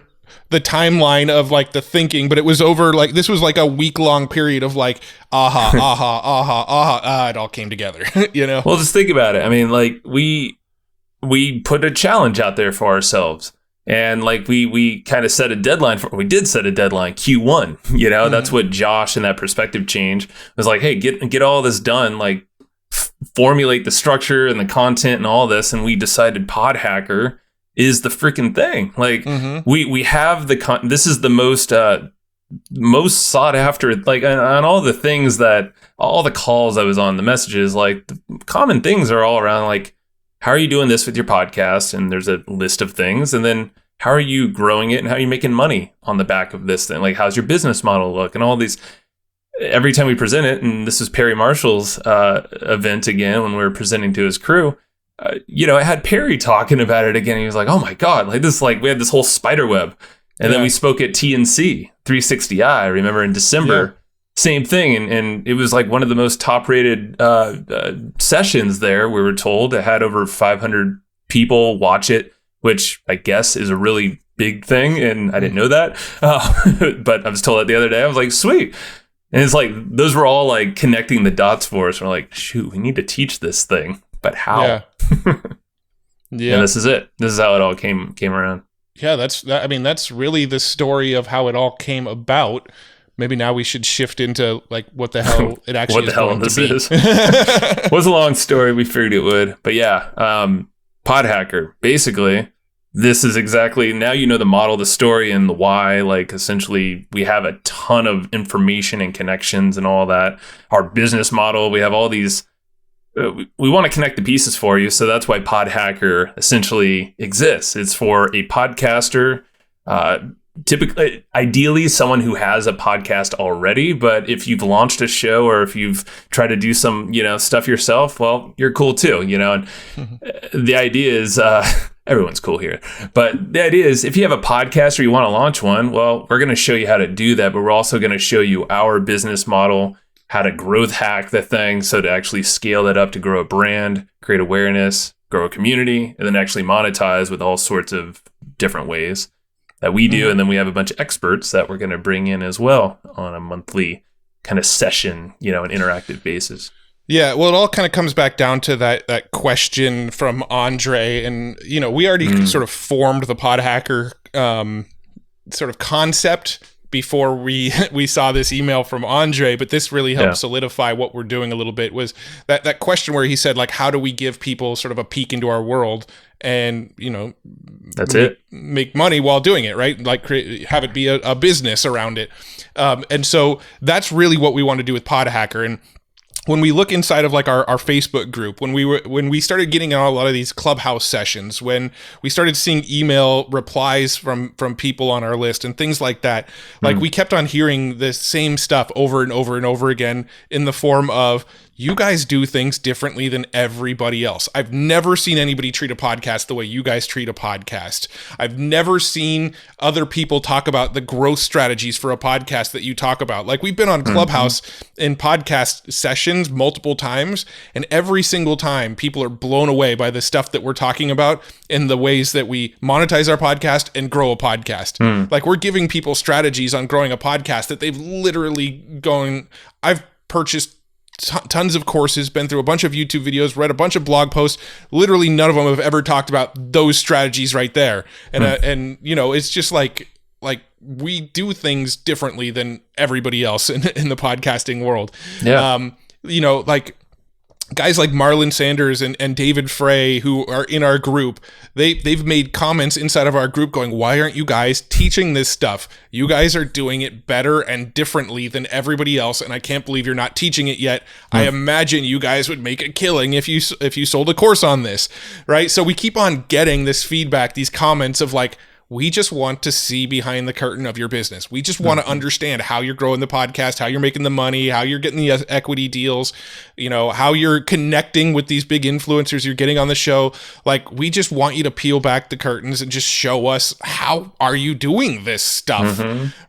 S2: the timeline of like the thinking, but it was over like, this was like a week-long period of like, it all came together,
S1: Well, just think about it. I mean, like we put a challenge out there for ourselves. And like we kind of set a deadline we did set a deadline, Q1, that's what Josh in that perspective change was like, hey, get all this done, like formulate the structure and the content and all this. And we decided PodHacker is the freaking thing. Like we have this is the most sought after, like on all the things that all the calls I was on, the messages, like the common things are all around like, how are you doing this with your podcast? And there's a list of things. And then how are you growing it and how are you making money on the back of this thing? Like, how's your business model look? And all these, every time we present it, and this is Perry Marshall's event again, when we were presenting to his crew, I had Perry talking about it again. He was like, oh my God, like this, like we had this whole spider web. And then we spoke at TNC 360i, I remember in December. Yeah. Same thing, and it was like one of the most top-rated sessions there, we were told. It had over 500 people watch it, which I guess is a really big thing, and I didn't know that. But I was told that the other day. I was like, sweet. And it's like, those were all like connecting the dots for us. We're like, shoot, we need to teach this thing, but how?
S2: Yeah.
S1: And this is it. This is how it all came around.
S2: Yeah, that's really the story of how it all came about. Maybe now we should shift into like what the hell it actually is going to be.
S1: It was a long story. We figured it would, but yeah, PodHacker. Basically, this is exactly, now you know the model, the story, and the why. Like essentially, we have a ton of information and connections and all that. Our business model, we have all these. We want to connect the pieces for you, so that's why PodHacker essentially exists. It's for a podcaster. Typically, ideally, someone who has a podcast already, but if you've launched a show or if you've tried to do some, stuff yourself, well, you're cool too, and the idea is, everyone's cool here, but the idea is if you have a podcast or you want to launch one, well, we're going to show you how to do that, but we're also going to show you our business model, how to growth hack the thing. So to actually scale that up to grow a brand, create awareness, grow a community, and then actually monetize with all sorts of different ways that we do. And then we have a bunch of experts that we're going to bring in as well on a monthly kind of session, an interactive basis.
S2: Yeah, well, it all kind of comes back down to that question from Andre, and we already sort of formed the PodHacker sort of concept before we saw this email from Andre, but this really helped solidify what we're doing a little bit. Was that question where he said, like, how do we give people sort of a peek into our world and make money while doing it, right? Like have it be a business around it, and so that's really what we want to do with PodHacker. And when we look inside of like our Facebook group, when we started getting a lot of these Clubhouse sessions, when we started seeing email replies from people on our list and things like that, like we kept on hearing the same stuff over and over and over again in the form of, you guys do things differently than everybody else. I've never seen anybody treat a podcast the way you guys treat a podcast. I've never seen other people talk about the growth strategies for a podcast that you talk about. Like, we've been on Clubhouse in podcast sessions multiple times, and every single time people are blown away by the stuff that we're talking about and the ways that we monetize our podcast and grow a podcast. Like, we're giving people strategies on growing a podcast that they've literally gone, I've purchased tons of courses, been through a bunch of YouTube videos, read a bunch of blog posts. Literally none of them have ever talked about those strategies right there. And it's just like we do things differently than everybody else in the podcasting world. Yeah. Like guys like Marlon Sanders and David Frey, who are in our group, they've made comments inside of our group going, why aren't you guys teaching this stuff? You guys are doing it better and differently than everybody else, and I can't believe you're not teaching it yet. I imagine you guys would make a killing if you sold a course on this, right? So we keep on getting this feedback, these comments of like, we just want to see behind the curtain of your business. We just want to understand how you're growing the podcast, how you're making the money, how you're getting the equity deals, how you're connecting with these big influencers you're getting on the show. Like, we just want you to peel back the curtains and just show us, how are you doing this stuff,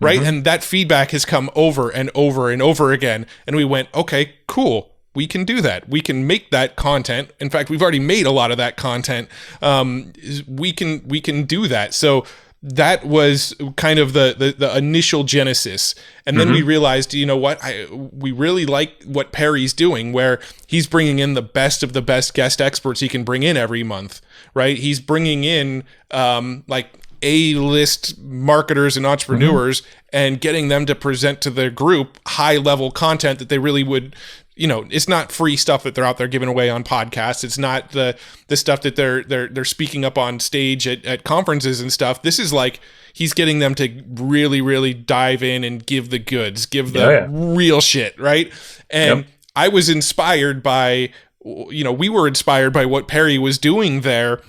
S2: right? And that feedback has come over and over and over again. And we went, okay, cool. We can do that. We can make that content. In fact, we've already made a lot of that content. We can do that. So that was kind of the initial genesis. And then we realized, we really like what Perry's doing, where he's bringing in the best of the best guest experts he can bring in every month, right? He's bringing in like A-list marketers and entrepreneurs and getting them to present to their group high-level content that they really would. It's not free stuff that they're out there giving away on podcasts. It's not the stuff that they're speaking up on stage at conferences and stuff. This is like, he's getting them to really, really dive in and give the goods, give the real shit, right? And I was inspired by, we were inspired by what Perry was doing there.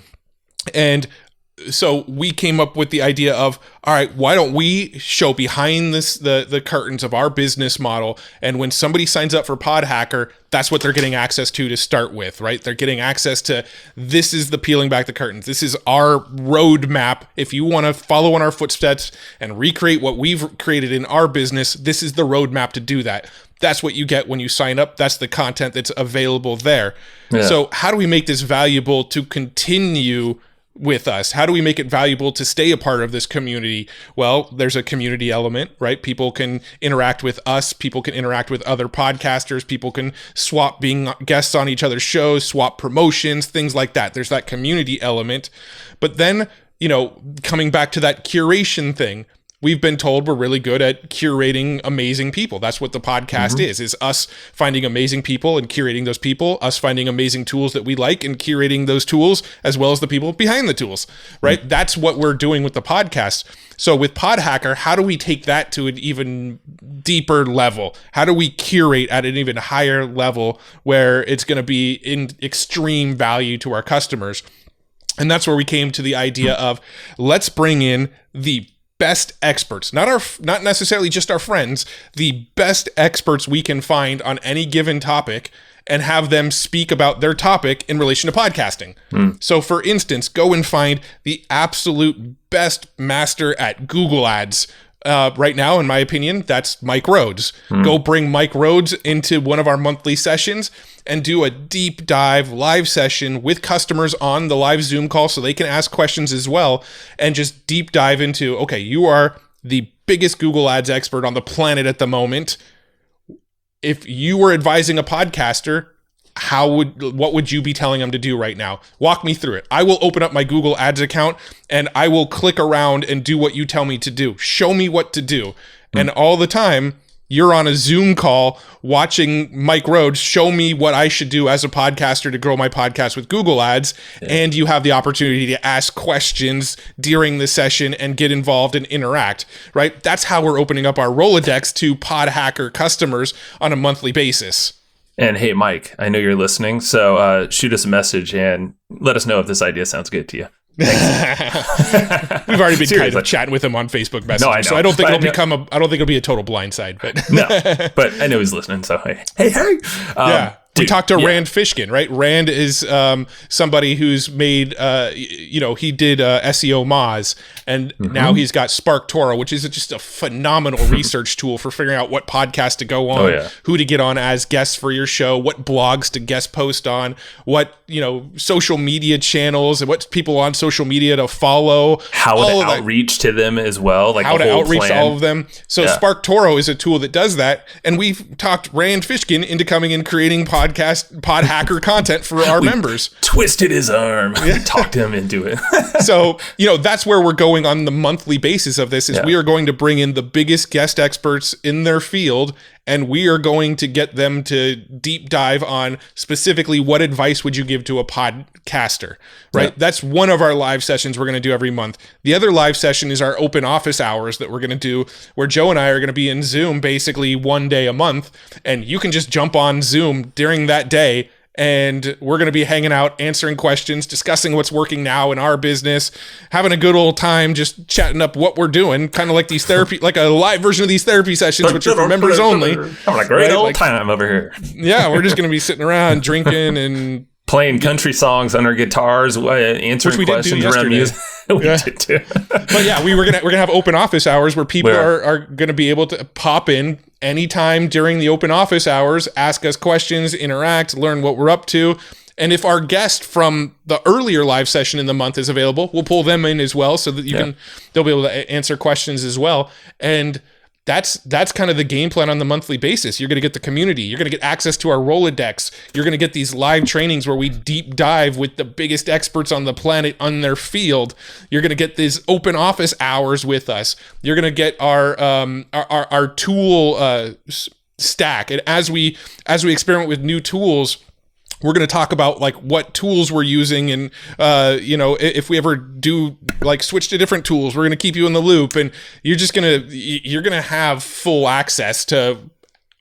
S2: And so we came up with the idea of, all right, why don't we show behind the curtains of our business model? And when somebody signs up for PodHacker, that's what they're getting access to start with, right? They're getting access to, this is the peeling back the curtains. This is our roadmap. If you want to follow in our footsteps and recreate what we've created in our business, this is the roadmap to do that. That's what you get when you sign up. That's the content that's available there. Yeah. So how do we make this valuable to continue with us? How do we make it valuable to stay a part of this community? Well, there's a community element, right? People can interact with us. People can interact with other podcasters. People can swap being guests on each other's shows, swap promotions, things like that. There's that community element. But then, coming back to that curation thing, we've been told we're really good at curating amazing people. That's what the podcast is us finding amazing people and curating those people, us finding amazing tools that we like and curating those tools, as well as the people behind the tools, right? That's what we're doing with the podcast. So with PodHacker, how do we take that to an even deeper level? How do we curate at an even higher level where it's going to be in extreme value to our customers? And that's where we came to the idea of, let's bring in the best experts, not necessarily just our friends, the best experts we can find on any given topic, and have them speak about their topic in relation to podcasting. So for instance, go and find the absolute best master at Google Ads right now, in my opinion, that's Mike Rhodes. Go bring Mike Rhodes into one of our monthly sessions and do a deep dive live session with customers on the live Zoom call so they can ask questions as well, and just deep dive into, okay, you are the biggest Google Ads expert on the planet at the moment. If you were advising a podcaster, what would you be telling them to do right now? Walk me through it. I will open up my Google Ads account and I will click around and do what you tell me to do. Show me what to do. And all the time, you're on a Zoom call watching Mike Rhodes show me what I should do as a podcaster to grow my podcast with Google Ads. Yeah. And you have the opportunity to ask questions during the session and get involved and interact, right? That's how we're opening up our Rolodex to PodHacker customers on a monthly basis.
S1: And hey, Mike, I know you're listening, so shoot us a message and let us know if this idea sounds good to you.
S2: We've already been kind of chatting with him on Facebook Messenger, no, I know. So I don't think I don't think it'll be a total blindside. But no,
S1: but I know he's listening. So hey.
S2: Yeah. We talked to Rand Fishkin, right? Rand is somebody who's made, he did SEO Moz, and now he's got Spark Toro, which is just a phenomenal research tool for figuring out what podcast to go on, who to get on as guests for your show, what blogs to guest post on, what social media channels, and what people on social media to follow,
S1: how to outreach to them as well, like
S2: how to outreach to all of them. So Spark Toro is a tool that does that, and we've talked Rand Fishkin into coming and creating PodHacker content for our members.
S1: Twisted his arm, talked him into it.
S2: So that's where we're going on the monthly basis of this. We are going to bring in the biggest guest experts in their field, and we are going to get them to deep dive on specifically what advice would you give to a podcaster, right? That's one of our live sessions we're going to do every month. The other live session is our open office hours that we're going to do, where Joe and I are going to be in Zoom basically one day a month, and you can just jump on Zoom during that day, and we're going to be hanging out, answering questions, discussing what's working now in our business, having a good old time, just chatting up what we're doing, kind of like these therapy, like a live version of these therapy sessions, which are for members only.
S1: Having a great old time over here.
S2: Yeah, we're just going to be sitting around drinking and
S1: playing country songs on our guitars, answering questions around music. We did too.
S2: But we're gonna have open office hours where people are going to be able to pop in anytime during the open office hours, ask us questions, interact, learn what we're up to. And if our guest from the earlier live session in the month is available, we'll pull them in as well, so that they'll be able to answer questions as well. And that's kind of the game plan on the monthly basis. You're going to get the community. You're going to get access to our Rolodex. You're going to get these live trainings where we deep dive with the biggest experts on the planet on their field. You're going to get these open office hours with us. You're going to get our tool stack. And as we experiment with new tools, we're going to talk about like what tools we're using, and if we ever do like switch to different tools, we're going to keep you in the loop, and you're going to have full access to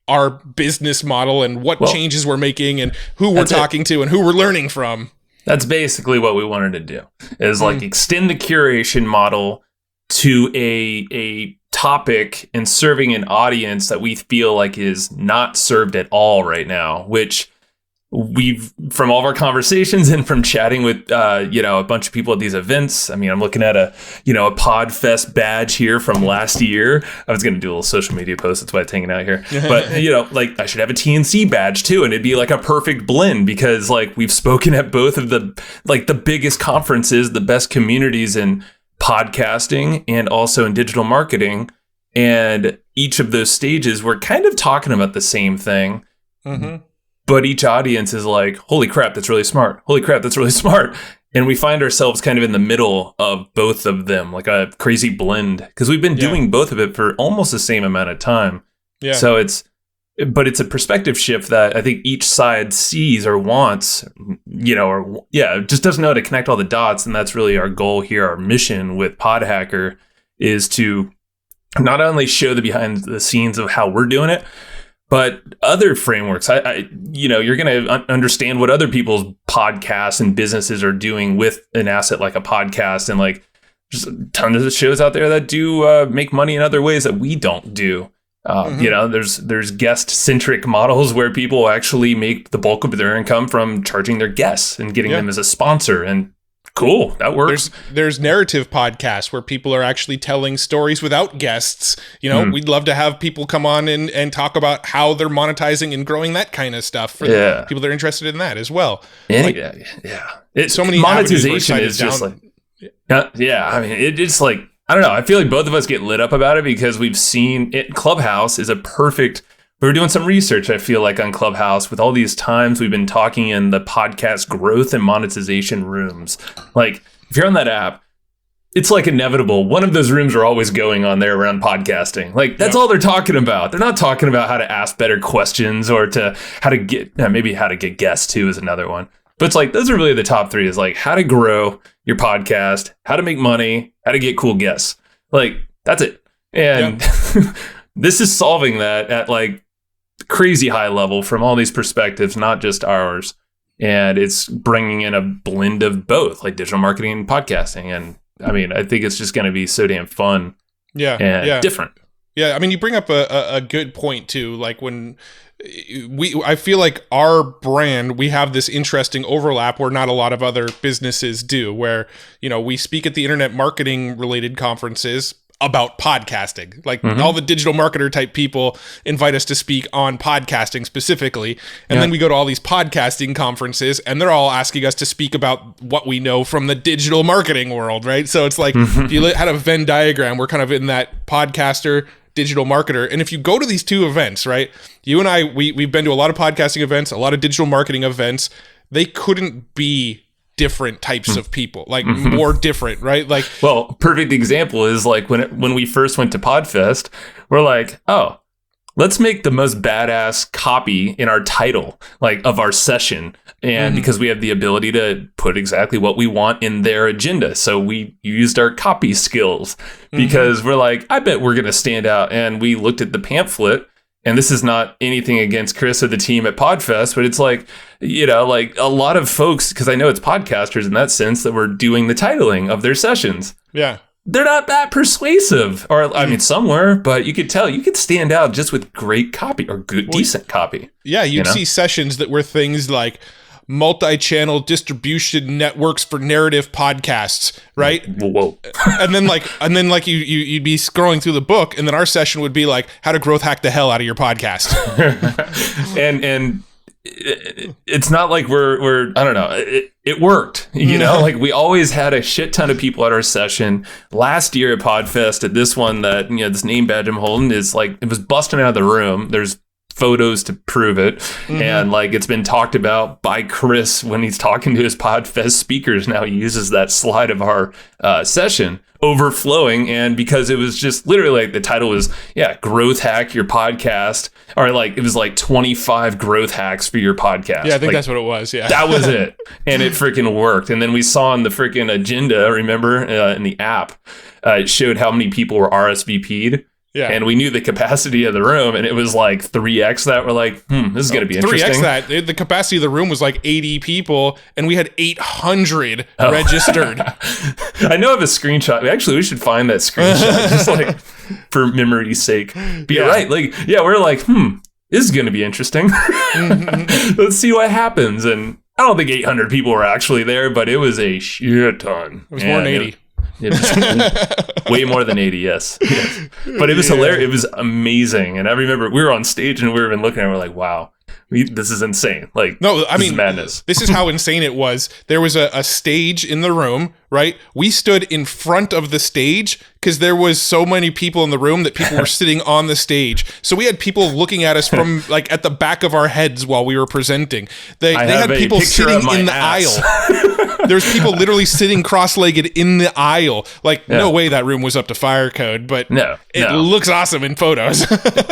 S2: our business model and what changes we're making and who we're talking to and who we're learning from.
S1: That's basically what we wanted to do, is like extend the curation model to a topic and serving an audience that we feel like is not served at all right now, which we've, from all of our conversations and from chatting with, a bunch of people at these events. I mean, I'm looking at a PodFest badge here from last year. I was going to do a little social media post. That's why it's hanging out here. But, I should have a TNC badge too. And it'd be like a perfect blend, because like we've spoken at both of the biggest conferences, the best communities in podcasting and also in digital marketing. And each of those stages, we're kind of talking about the same thing. Mm-hmm. But each audience is like, holy crap, that's really smart. Holy crap, that's really smart. And we find ourselves kind of in the middle of both of them, like a crazy blend, because we've been doing both of it for almost the same amount of time. Yeah. So it's a perspective shift that I think each side sees or wants, just doesn't know how to connect all the dots. And that's really our goal here. Our mission with PodHacker is to not only show the behind the scenes of how we're doing it, but other frameworks. You're going to understand what other people's podcasts and businesses are doing with an asset like a podcast, and like just tons of shows out there that do make money in other ways that we don't do. There's guest centric models where people actually make the bulk of their income from charging their guests and getting them as a sponsor. And Cool. That works.
S2: There's narrative podcasts where people are actually telling stories without guests. You know, we'd love to have people come on and talk about how they're monetizing and growing that kind of stuff for the people that are interested in that as well.
S1: It's
S2: so many
S1: monetization is just like, I mean, it's like, I don't know. I feel like both of us get lit up about it because we've seen it. Clubhouse is a perfect. We were doing some research, I feel like, on Clubhouse with all these times we've been talking in the podcast growth and monetization rooms. Like, if you're on that app, it's like inevitable. One of those rooms are always going on there around podcasting. Like, that's all they're talking about. They're not talking about how to ask better questions or to how to get, maybe how to get guests too is another one. But it's like, those are really the top three, is like how to grow your podcast, how to make money, how to get cool guests. Like, that's it. And this is solving that at like crazy high level from all these perspectives, not just ours. And it's bringing in a blend of both, like digital marketing and podcasting. And I mean, I think it's just going to be so damn fun and different.
S2: Yeah, I mean, you bring up a good point too. Like when I feel like our brand, we have this interesting overlap where not a lot of other businesses do, where, you know, we speak at the internet marketing related conferences about podcasting. Like all the digital marketer type people invite us to speak on podcasting specifically. And then we go to all these podcasting conferences and they're all asking us to speak about what we know from the digital marketing world, right? So it's like, if you had a Venn diagram, we're kind of in that podcaster, digital marketer. And if you go to these two events, right, you and I, we've been to a lot of podcasting events, a lot of digital marketing events. They couldn't be different types of people, like more different, right? Like,
S1: well, perfect example is like when we first went to PodFest, we're like, oh, let's make the most badass copy in our title, like of our session. And because we have the ability to put exactly what we want in their agenda. So we used our copy skills because we're like, I bet we're going to stand out. And we looked at the pamphlet. And this is not anything against Chris or the team at PodFest, but it's like, you know, like a lot of folks, because I know it's podcasters in that sense, that were doing the titling of their sessions.
S2: Yeah.
S1: They're not that persuasive. Or, I mean, some were, but you could tell, you could stand out just with great copy or good, decent copy.
S2: Yeah, you'd see sessions that were things like multi-channel distribution networks for narrative podcasts, right?
S1: Whoa.
S2: and then you'd be scrolling through the book, and then our session would be like how to growth hack the hell out of your podcast.
S1: and it's not like we're I don't know, it worked, you know, like we always had a shit ton of people at our session. Last year at PodFest, at this one that, you know, this name badge I'm holding is like, it was busting out of the room. There's photos to prove it. And like, it's been talked about by Chris when he's talking to his PodFest speakers. Now he uses that slide of our session overflowing. And because it was just literally like the title was, growth hack your podcast, or like, it was like 25 growth hacks for your podcast.
S2: Yeah, I think
S1: like,
S2: that's what it was. Yeah.
S1: That was it. And it freaking worked. And then we saw in the freaking agenda, remember, in the app, it showed how many people were RSVP'd.
S2: Yeah.
S1: And we knew the capacity of the room, and it was like 3x that. We're like, this is going to be interesting.
S2: 3x that. The capacity of the room was like 80 people, and we had 800 registered.
S1: I know I have a screenshot. Actually, we should find that screenshot, just like for memory's sake. But you're right. Like, we're like, this is going to be interesting. Let's see what happens. And I don't think 800 people were actually there, but it was a shit ton.
S2: It was more than 80.
S1: It was way more than 80, yes. But it was hilarious. It was amazing. And I remember we were on stage and we were looking at it, we're like, wow, this is insane. Like, no, I mean, madness.
S2: This is how insane it was. There was a stage in the room, right? We stood in front of the stage because there was so many people in the room that people were sitting on the stage. So we had people looking at us from like at the back of our heads while we were presenting. They had people sitting in the aisle. There's people literally sitting cross-legged in the aisle. Like, no way that room was up to fire code, but it looks awesome in photos.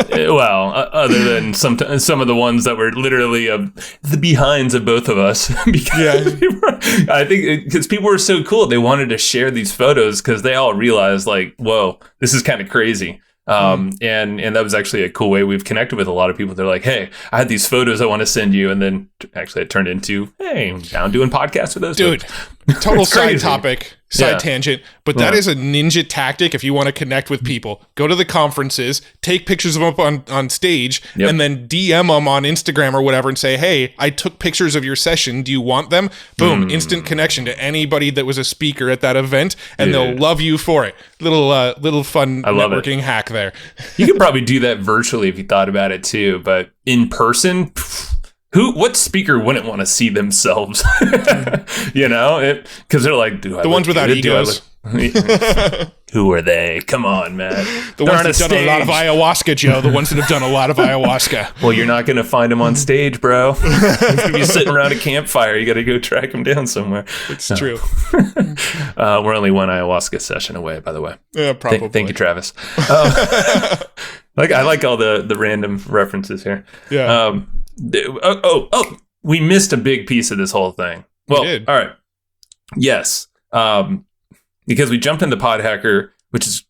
S1: Well, other than some of the ones that were literally the behinds of both of us. Because I think because people were so cool, they wanted to share these photos because they all realized, like, whoa, this is kind of crazy. And that was actually a cool way we've connected with a lot of people. They're like, hey, I had these photos I want to send you. And then actually it turned into, hey, I'm down doing podcasts with those
S2: dude. Total side topic, tangent, but that is a ninja tactic if you want to connect with people. Go to the conferences, take pictures of them on stage, and then DM them on Instagram or whatever and say, hey, I took pictures of your session. Do you want them? Boom, instant connection to anybody that was a speaker at that event, and they'll love you for it. Little fun networking hack there.
S1: You could probably do that virtually if you thought about it too, but in person... What speaker wouldn't want to see themselves? You know, because they're like,
S2: the ones without egos.
S1: Who are they? Come on, man.
S2: The ones that have done a lot of ayahuasca, Joe. The ones that have done a lot of ayahuasca.
S1: Well, you're not going to find them on stage, bro. He's going to be sitting around a campfire. You got to go track them down somewhere.
S2: It's true.
S1: We're only one ayahuasca session away, by the way.
S2: Yeah, probably.
S1: Thank you, Travis. I like all the random references here.
S2: Yeah.
S1: We missed a big piece of this whole thing. Well, all right. Yes. Because we jumped into PodHacker, which is,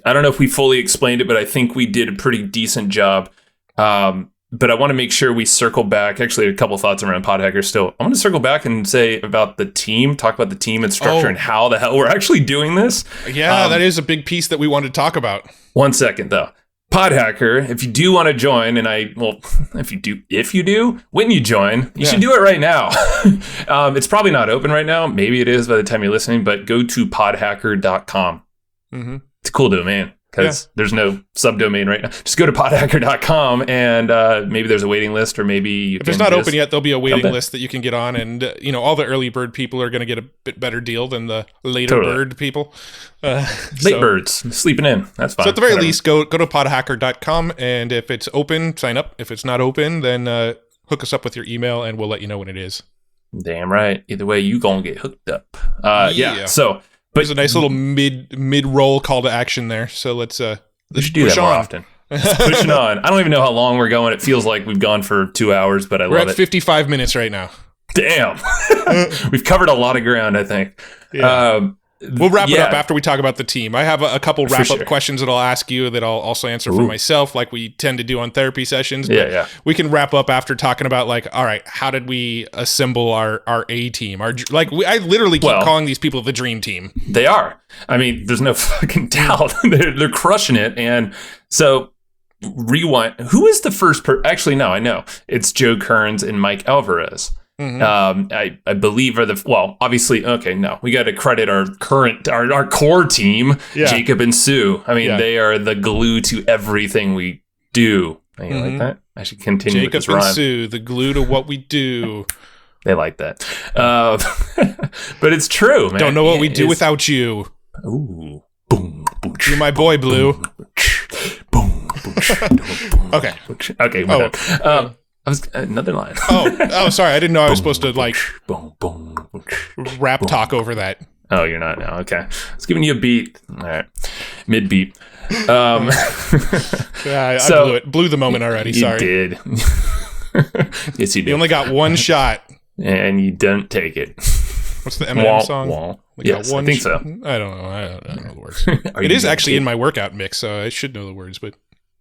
S1: I don't know if we fully explained it, but I think we did a pretty decent job. But I want to make sure we circle back. Actually, a couple thoughts around PodHacker still. I want to circle back and say about the team, talk about the team and structure and how the hell we're actually doing this.
S2: Yeah, that is a big piece that we wanted to talk about.
S1: 1 second, though. PodHacker, if you do want to join, if you do, when you join, you should do it right now. It's probably not open right now. Maybe it is by the time you're listening, but go to podhacker.com. Mm-hmm. It's a cool domain because there's no subdomain right now. Just go to podhacker.com and maybe there's a waiting list, or maybe
S2: if it's not open yet, there'll be a waiting list that you can get on, and all the early bird people are going to get a bit better deal than the later bird people.
S1: Late birds sleeping in. That's fine.
S2: So at the very least, go to podhacker.com, and if it's open, sign up. If it's not open, then hook us up with your email, and we'll let you know when it is.
S1: Damn right. Either way, you gonna get hooked up. So. But
S2: there's a nice little mid-roll call to action there. So let's
S1: should do that more often. Pushing on. I don't even know how long we're going. It feels like we've gone for 2 hours, but we're love it.
S2: We're at 55 minutes right now.
S1: Damn. We've covered a lot of ground, I think.
S2: Yeah. We'll wrap it up after we talk about the team. I have a couple wrap-up questions that I'll ask you that I'll also answer for myself, like we tend to do on therapy sessions. But we can wrap up after talking about, all right, how did we assemble our A team? I literally keep calling these people the dream team.
S1: They are. I mean, there's no fucking doubt. They're crushing it. And so, rewind. Who is the first Actually, no, I know. It's Joe Kearns and Mike Alvarez. Mm-hmm. I believe obviously, okay, no, we got to credit our core team, Jacob and Sue. I mean, they are the glue to everything we do. You like that? I should continue
S2: Jacob
S1: with this rhyme.
S2: And Sue, the glue to what we do.
S1: They like that. But it's true, man.
S2: Don't know what we do without you.
S1: Ooh. Boom.
S2: You're my boy, Blue.
S1: Boom.
S2: Okay.
S1: Okay, we're done. I was another line.
S2: Sorry. I didn't know I was supposed to
S1: boom,
S2: rap talk over that.
S1: Oh, you're not now. Okay. I was giving you a beat. All right. Mid beat.
S2: I blew it. Blew the moment already. Sorry.
S1: You did. Yes, you did.
S2: You only got one shot.
S1: And you didn't take it.
S2: What's the Eminem song?
S1: Yes, I think so.
S2: I don't know. I don't know the words. It is actually in my workout mix, so I should know the words. But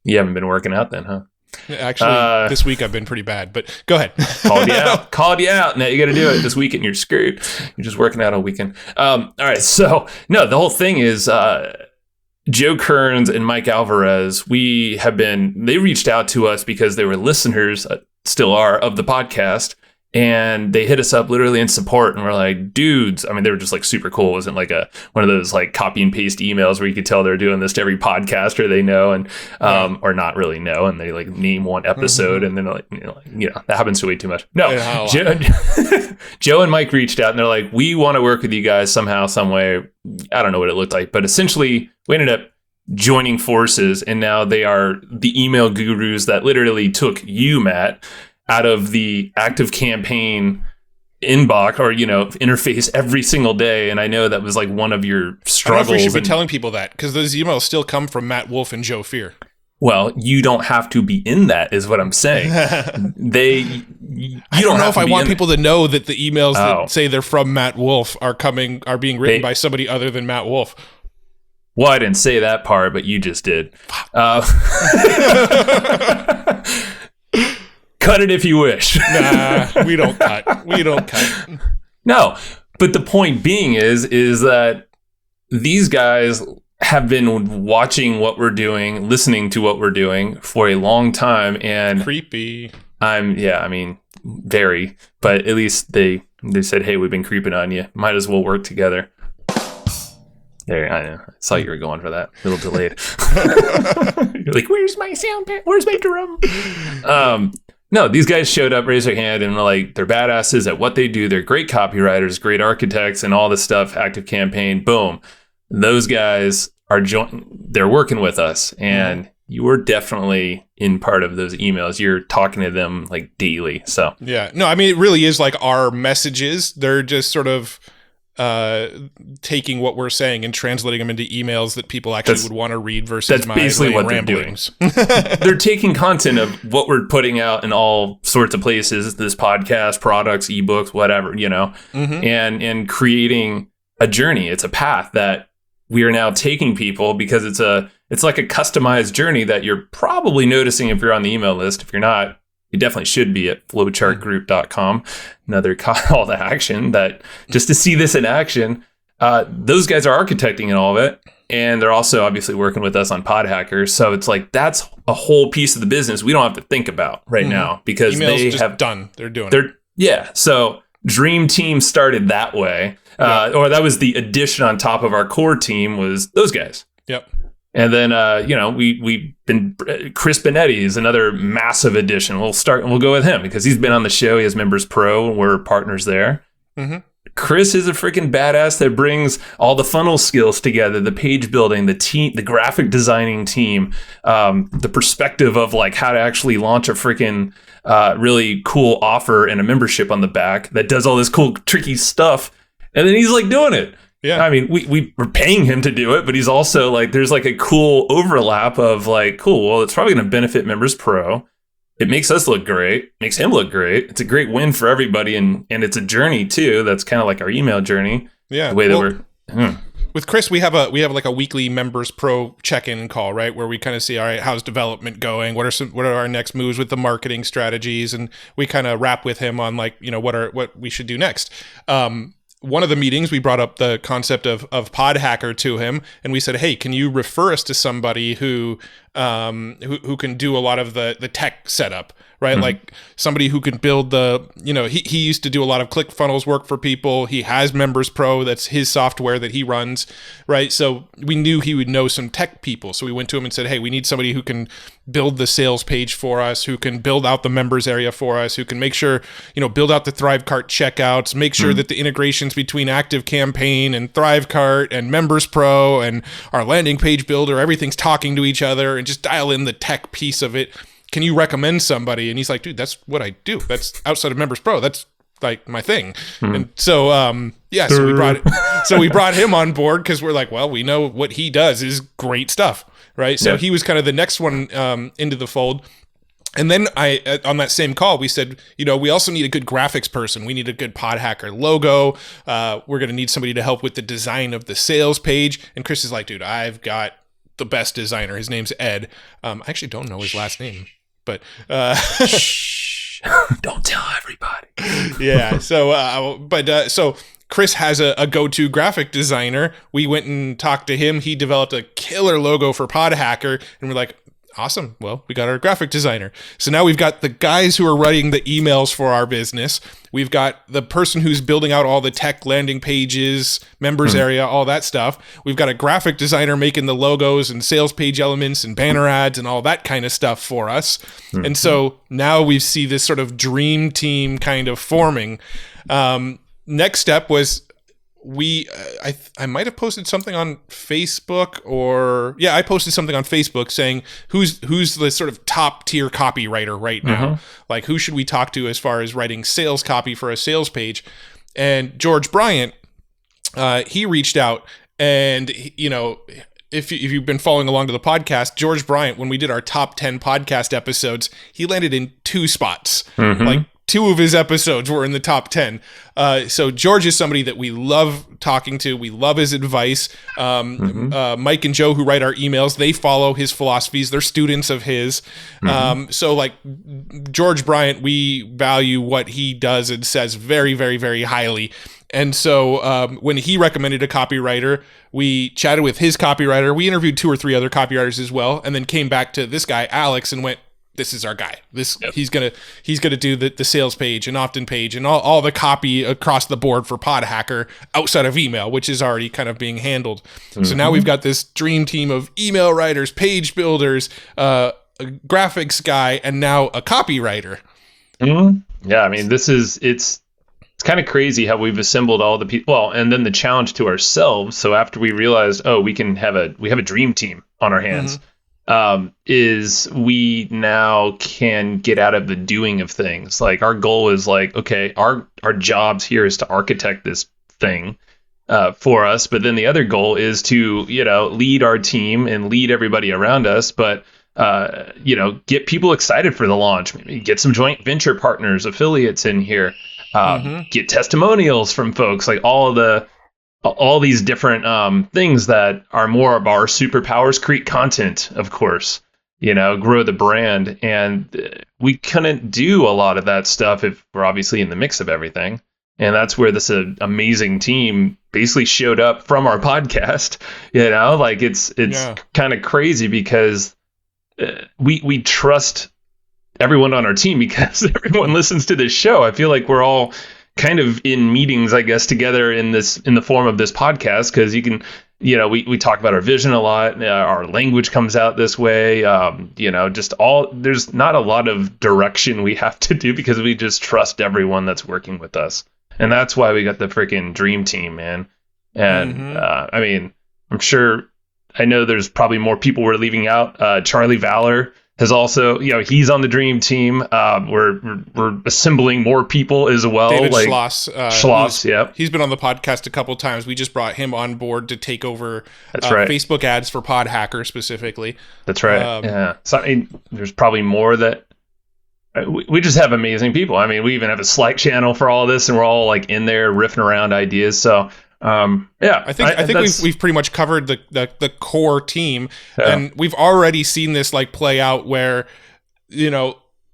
S1: you haven't been working out then, huh?
S2: Actually, this week I've been pretty bad, but go ahead.
S1: Called you out. Now you got to do it this weekend. You're screwed. You're just working out all weekend. All right. So, no, the whole thing is Joe Kearns and Mike Alvarez, they reached out to us because they were listeners, still are, of the podcast. And they hit us up literally in support, and we're like, dudes. I mean, they were just super cool. It wasn't one of those copy and paste emails where you could tell they're doing this to every podcaster they know and or not really know, and they name one episode, and then that happens to way too much. No, Joe and Mike reached out, and they're like, we want to work with you guys somehow, some way. I don't know what it looked like, but essentially we ended up joining forces, and now they are the email gurus that literally took you, Matt, out of the active campaign inbox or interface every single day. And I know that was one of your struggles. I don't know if we should
S2: be telling people that, because those emails still come from Matt Wolfe and Joe Fier.
S1: Well, you don't have to be in that, is what I'm saying. I
S2: don't know if I want people to know that the emails that say they're from Matt Wolfe are being written by somebody other than Matt Wolfe.
S1: Well, I didn't say that part, but you just did. Cut it if you wish.
S2: Nah, we don't cut.
S1: No, But the point being is that these guys have been watching what we're doing, listening to what we're doing for a long time, and
S2: creepy.
S1: Very, but at least they said, hey, we've been creeping on you. Might as well work together. There, I know. I saw you were going for that. A little delayed. You're like, where's my sound pad? Where's my drum? No, these guys showed up, raised their hand, and like, they're badasses at what they do. They're great copywriters, great architects, and all this stuff. ActiveCampaign, boom. Those guys are they're working with us, and you were definitely in part of those emails. You're talking to them like daily. So
S2: yeah, no, I mean, it really is like our messages. They're just sort of taking what we're saying and translating them into emails that people actually would want to read versus my basically what ramblings.
S1: They're doing. They're taking content of what we're putting out in all sorts of places, this podcast, products, ebooks, whatever, and creating a journey. It's a path that we are now taking people, because it's like a customized journey that you're probably noticing if you're on the email list. If you're not, you definitely should be at flowchartgroup.com. Another call to action, that just to see this in action. Those guys are architecting and all of it. And they're also obviously working with us on PodHacker. So it's like, that's a whole piece of the business we don't have to think about right now, because
S2: emails
S1: they
S2: just
S1: have
S2: done. They're doing it.
S1: Yeah. So Dream Team started that way. Or that was the addition on top of our core team, was those guys.
S2: Yep.
S1: And then, we've been, Chris Benetti is another massive addition. We'll go with him because he's been on the show. He has Members Pro, and we're partners there. Mm-hmm. Chris is a freaking badass that brings all the funnel skills together, the page building, the team, the graphic designing team, the perspective of like how to actually launch a freaking really cool offer and a membership on the back that does all this cool, tricky stuff. And then he's like doing it. Yeah. I mean, we're paying him to do it, but he's also like, there's like a cool overlap of like, cool, well, it's probably going to benefit Members Pro. It makes us look great, makes him look great. It's a great win for everybody. And it's a journey too. That's kind of like our email journey.
S2: Yeah.
S1: The way that we're...
S2: With Chris, we have like a weekly Members Pro check-in call, right? Where we kind of see, all right, how's development going? What are our next moves with the marketing strategies? And we kind of wrap with him on like, what we should do next. One of the meetings, we brought up the concept of PodHacker to him, and we said, "Hey, can you refer us to somebody who can do a lot of the tech setup, right? Mm-hmm. Like somebody who can build the, he used to do a lot of ClickFunnels work for people. He has Members Pro, that's his software that he runs, right? So we knew he would know some tech people. So we went to him and said, hey, we need somebody who can build the sales page for us, who can build out the members area for us, who can make sure, build out the ThriveCart checkouts, make sure that the integrations between ActiveCampaign and ThriveCart and Members Pro and our landing page builder, everything's talking to each other, and just dial in the tech piece of it. Can you recommend somebody? And he's like, dude, that's what I do. That's outside of Members Pro. That's like my thing. Mm-hmm. And so, so we brought him on board because we're like, well, we know what he does is great stuff, right? So he was kind of the next one into the fold. And then on that same call, we said, we also need a good graphics person. We need a good PodHacker logo. We're going to need somebody to help with the design of the sales page. And Chris is like, dude, I've got the best designer. His name's Ed. I actually don't know his last name, but
S1: shh, don't tell everybody.
S2: Yeah. So Chris has a go-to graphic designer. We went and talked to him. He developed a killer logo for PodHacker, and we're like, awesome. Well, we got our graphic designer. So now we've got the guys who are writing the emails for our business. We've got the person who's building out all the tech landing pages, members area, all that stuff. We've got a graphic designer making the logos and sales page elements and banner ads and all that kind of stuff for us. Mm-hmm. And so now we see this sort of dream team kind of forming. Next step was I might have posted something on Facebook I posted something on Facebook saying who's the sort of top tier copywriter right now. Mm-hmm. Like, who should we talk to as far as writing sales copy for a sales page? And George Bryant, he reached out, and if you've been following along to the podcast, George Bryant, when we did our top 10 podcast episodes, he landed in 2 spots. Mm-hmm. Like 2 of his episodes were in the top 10. So George is somebody that we love talking to. We love his advice. Mike and Joe, who write our emails, they follow his philosophies. They're students of his. So like George Bryant, we value what he does and says very, very, very highly. And so when he recommended a copywriter, we chatted with his copywriter. We interviewed 2 or 3 other copywriters as well, and then came back to this guy, Alex, and went, this is our guy. He's gonna do the sales page and opt-in page and all the copy across the board for PodHacker outside of email, which is already kind of being handled. So now we've got this dream team of email writers, page builders, a graphics guy, and now a copywriter.
S1: Yeah, I mean, it's kind of crazy how we've assembled all the people. Well, and then the challenge to ourselves. So after we realized, we have a dream team on our hands. Is we now can get out of the doing of things. Like our goal is like, okay, our jobs here is to architect this thing for us, but then the other goal is to lead our team and lead everybody around us, but get people excited for the launch. Maybe get some joint venture partners, affiliates in here, get testimonials from folks, like all these different things that are more of our superpowers. Create content, of course, grow the brand. And we couldn't do a lot of that stuff if we're obviously in the mix of everything. And that's where this amazing team basically showed up from our podcast. Like it's kind of crazy because we trust everyone on our team because everyone listens to this show. I feel like we're all kind of in meetings, I guess, together in the form of this podcast, because you can, we talk about our vision a lot. Our language comes out this way. There's not a lot of direction we have to do because we just trust everyone that's working with us. And that's why we got the freaking dream team, man. And I mean, I know there's probably more people we're leaving out. Charlie Valor has also, he's on the dream team. We're assembling more people as well.
S2: David Schloss.
S1: Yep.
S2: He's been on the podcast a couple times. We just brought him on board to take over Facebook ads for PodHacker specifically.
S1: That's right. Yeah. So I mean, there's probably more that we just have amazing people. I mean, we even have a Slack channel for all this, and we're all like in there riffing around ideas. So I think
S2: we've pretty much covered the core team, and we've already seen this like play out where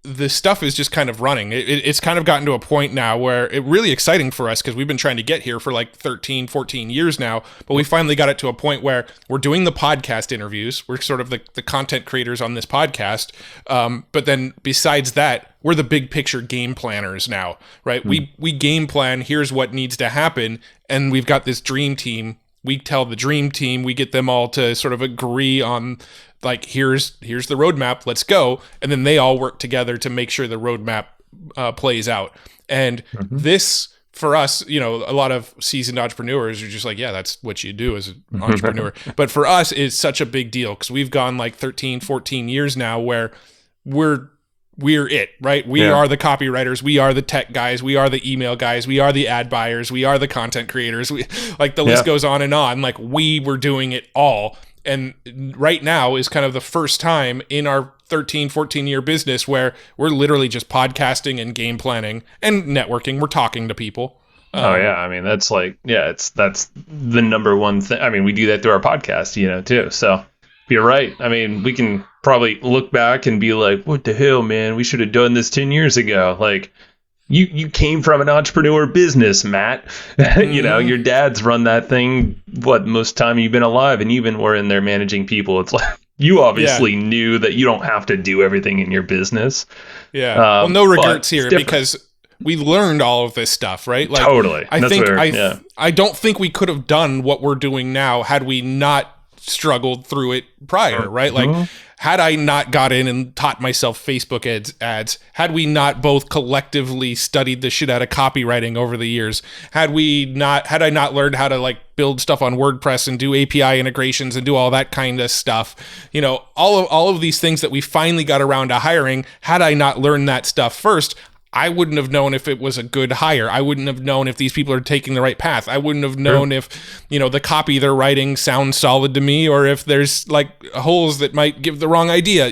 S2: the stuff is just kind of running. It's kind of gotten to a point now where it's really exciting for us because we've been trying to get here for like 13, 14 years now, but we finally got it to a point where we're doing the podcast interviews. We're sort of the content creators on this podcast. But then besides that, we're the big picture game planners now, right? We game plan, here's what needs to happen. And we've got this dream team. We tell the dream team, we get them all to sort of agree on like, here's the roadmap, let's go. And then they all work together to make sure the roadmap plays out. And this, for us, a lot of seasoned entrepreneurs are just like, yeah, that's what you do as an entrepreneur. But for us, it's such a big deal because we've gone like 13, 14 years now where we're it, right? We are the copywriters. We are the tech guys. We are the email guys. We are the ad buyers. We are the content creators. The list goes on and on. Like we were doing it all. And right now is kind of the first time in our 13, 14-year business where we're literally just podcasting and game planning and networking. We're talking to people.
S1: I mean, that's the number one thing. I mean, we do that through our podcast, too. So you're right. I mean, we can probably look back and be like, what the hell, man? We should have done this 10 years ago. Like, you came from an entrepreneur business, Matt. Your dad's run that thing, most time you've been alive, and even were in there managing people. It's like, you obviously knew that you don't have to do everything in your business.
S2: Yeah. Well, no regrets here because we learned all of this stuff, right? Like,
S1: totally.
S2: I don't think we could have done what we're doing now had we not struggled through it prior, right? Like, had I not got in and taught myself Facebook ads, had we not both collectively studied the shit out of copywriting over the years, had I not learned how to like build stuff on WordPress and do API integrations and do all that kind of stuff, all of these things that we finally got around to hiring, had I not learned that stuff first, I wouldn't have known if it was a good hire. I wouldn't have known if these people are taking the right path. I wouldn't have known if, the copy they're writing sounds solid to me or if there's like holes that might give the wrong idea.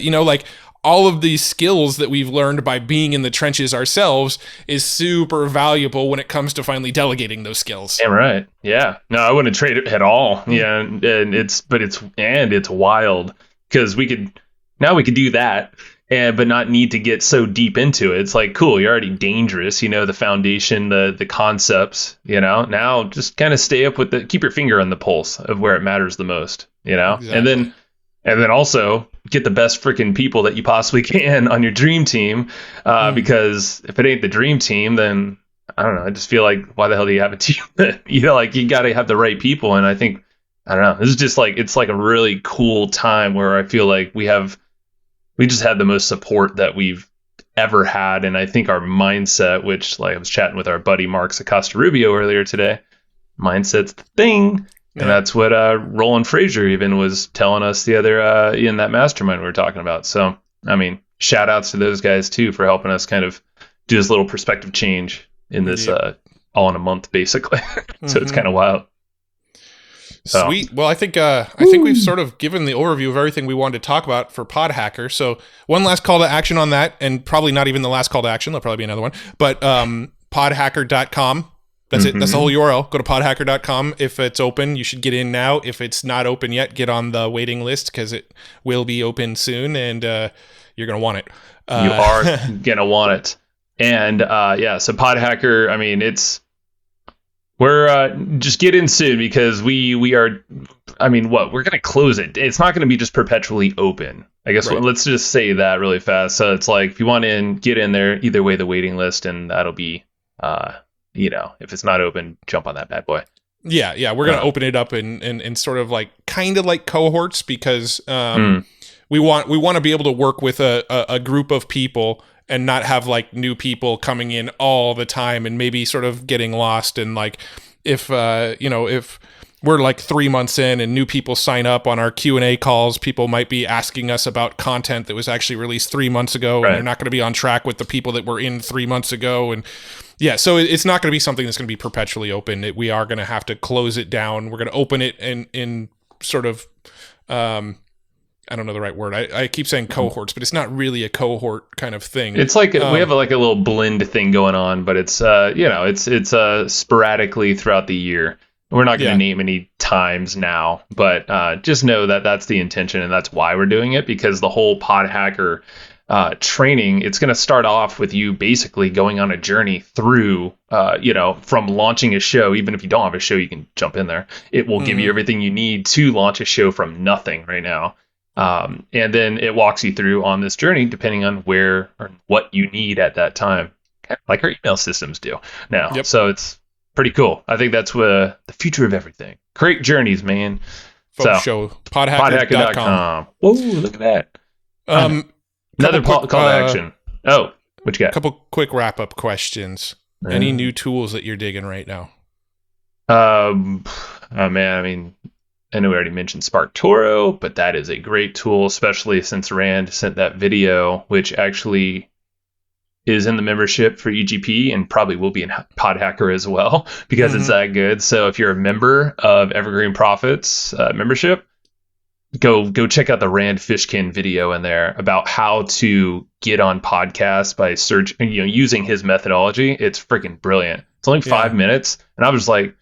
S2: all of these skills that we've learned by being in the trenches ourselves is super valuable when it comes to finally delegating those skills.
S1: Damn right. Yeah. No, I wouldn't trade it at all. Yeah. And it's wild because we could do that but not need to get so deep into it. It's like, cool, you're already dangerous. You know, the foundation, the concepts, you know, now just kind of stay up with keep your finger on the pulse of where it matters the most, you know, exactly. And then also get the best freaking people that you possibly can on your dream team. Because if it ain't the dream team, then I don't know. I just feel like, why the hell do you have a team? You know, like you got to have the right people. And I think, I don't know, this is just like, it's like a really cool time where I feel like we just had the most support that we've ever had. And I think our mindset, which like I was chatting with our buddy Mark Acosta Rubio earlier today, mindset's the thing. And that's what Roland Frazier even was telling us the other in that mastermind we were talking about. So, I mean, shout outs to those guys too for helping us kind of do this little perspective change in this all in a month, basically. So it's kind of wild.
S2: Sweet. Well, I think we've sort of given the overview of everything we wanted to talk about for PodHacker. So one last call to action on that, and probably not even the last call to action. There'll probably be another one. But podhacker.com. That's it. That's the whole URL. Go to podhacker.com. If it's open, you should get in now. If it's not open yet, get on the waiting list because it will be open soon, and you're going to want it.
S1: You are going to want it. And so PodHacker, I mean, we're just get in soon because we are, I mean, we're going to close it. It's not going to be just perpetually open. I guess let's just say that really fast. So it's like, if you want in, get in there. Either way, the waiting list, and that'll be, you know, if it's not open, jump on that bad boy.
S2: Yeah. We're going to open it up and sort of like, kind of like cohorts because we want to be able to work with a group of people and not have like new people coming in all the time and maybe sort of getting lost. And like, if we're like 3 months in and new people sign up on our Q&A calls, people might be asking us about content that was actually released 3 months ago, and they're not going to be on track with the people that were in 3 months ago. And yeah, so it's not going to be something that's going to be perpetually open. We are going to have to close it down. We're going to open it in sort of, I don't know the right word. I keep saying cohorts, but it's not really a cohort kind of thing.
S1: It's like we have like a little blend thing going on, but it's it's sporadically throughout the year. We're not going to name any times now, but just know that that's the intention, and that's why we're doing it, because the whole PodHacker training, it's going to start off with you basically going on a journey through, from launching a show. Even if you don't have a show, you can jump in there. It will give you everything you need to launch a show from nothing right now. And then it walks you through on this journey, depending on where or what you need at that time, like our email systems do now. Yep. So it's pretty cool. I think that's the future of everything. Create journeys, man.
S2: Show podhacker.com.
S1: Whoa, look at that. Another call to action. Oh, what you got?
S2: A couple quick wrap-up questions. Any new tools that you're digging right now?
S1: Oh, man, I mean, I know we already mentioned SparkToro, but that is a great tool, especially since Rand sent that video, which actually is in the membership for EGP and probably will be in PodHacker as well, because it's that good. So if you're a member of Evergreen Profits membership, go check out the Rand Fishkin video in there about how to get on podcasts by using his methodology. It's freaking brilliant. It's only 5 minutes, and I was just like,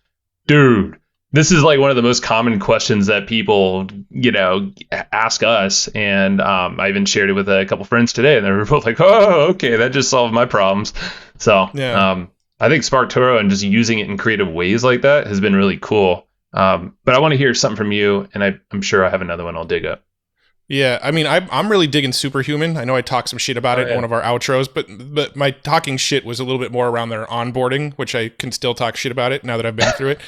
S1: dude, this is like one of the most common questions that people, ask us. And I even shared it with a couple friends today, and they were both like, oh, okay, that just solved my problems. So I think SparkToro and just using it in creative ways like that has been really cool. But I want to hear something from you, and I'm sure I have another one I'll dig up.
S2: Yeah, I mean, I'm really digging Superhuman. I know I talked some shit about it in one of our outros, but my talking shit was a little bit more around their onboarding, which I can still talk shit about it now that I've been through it.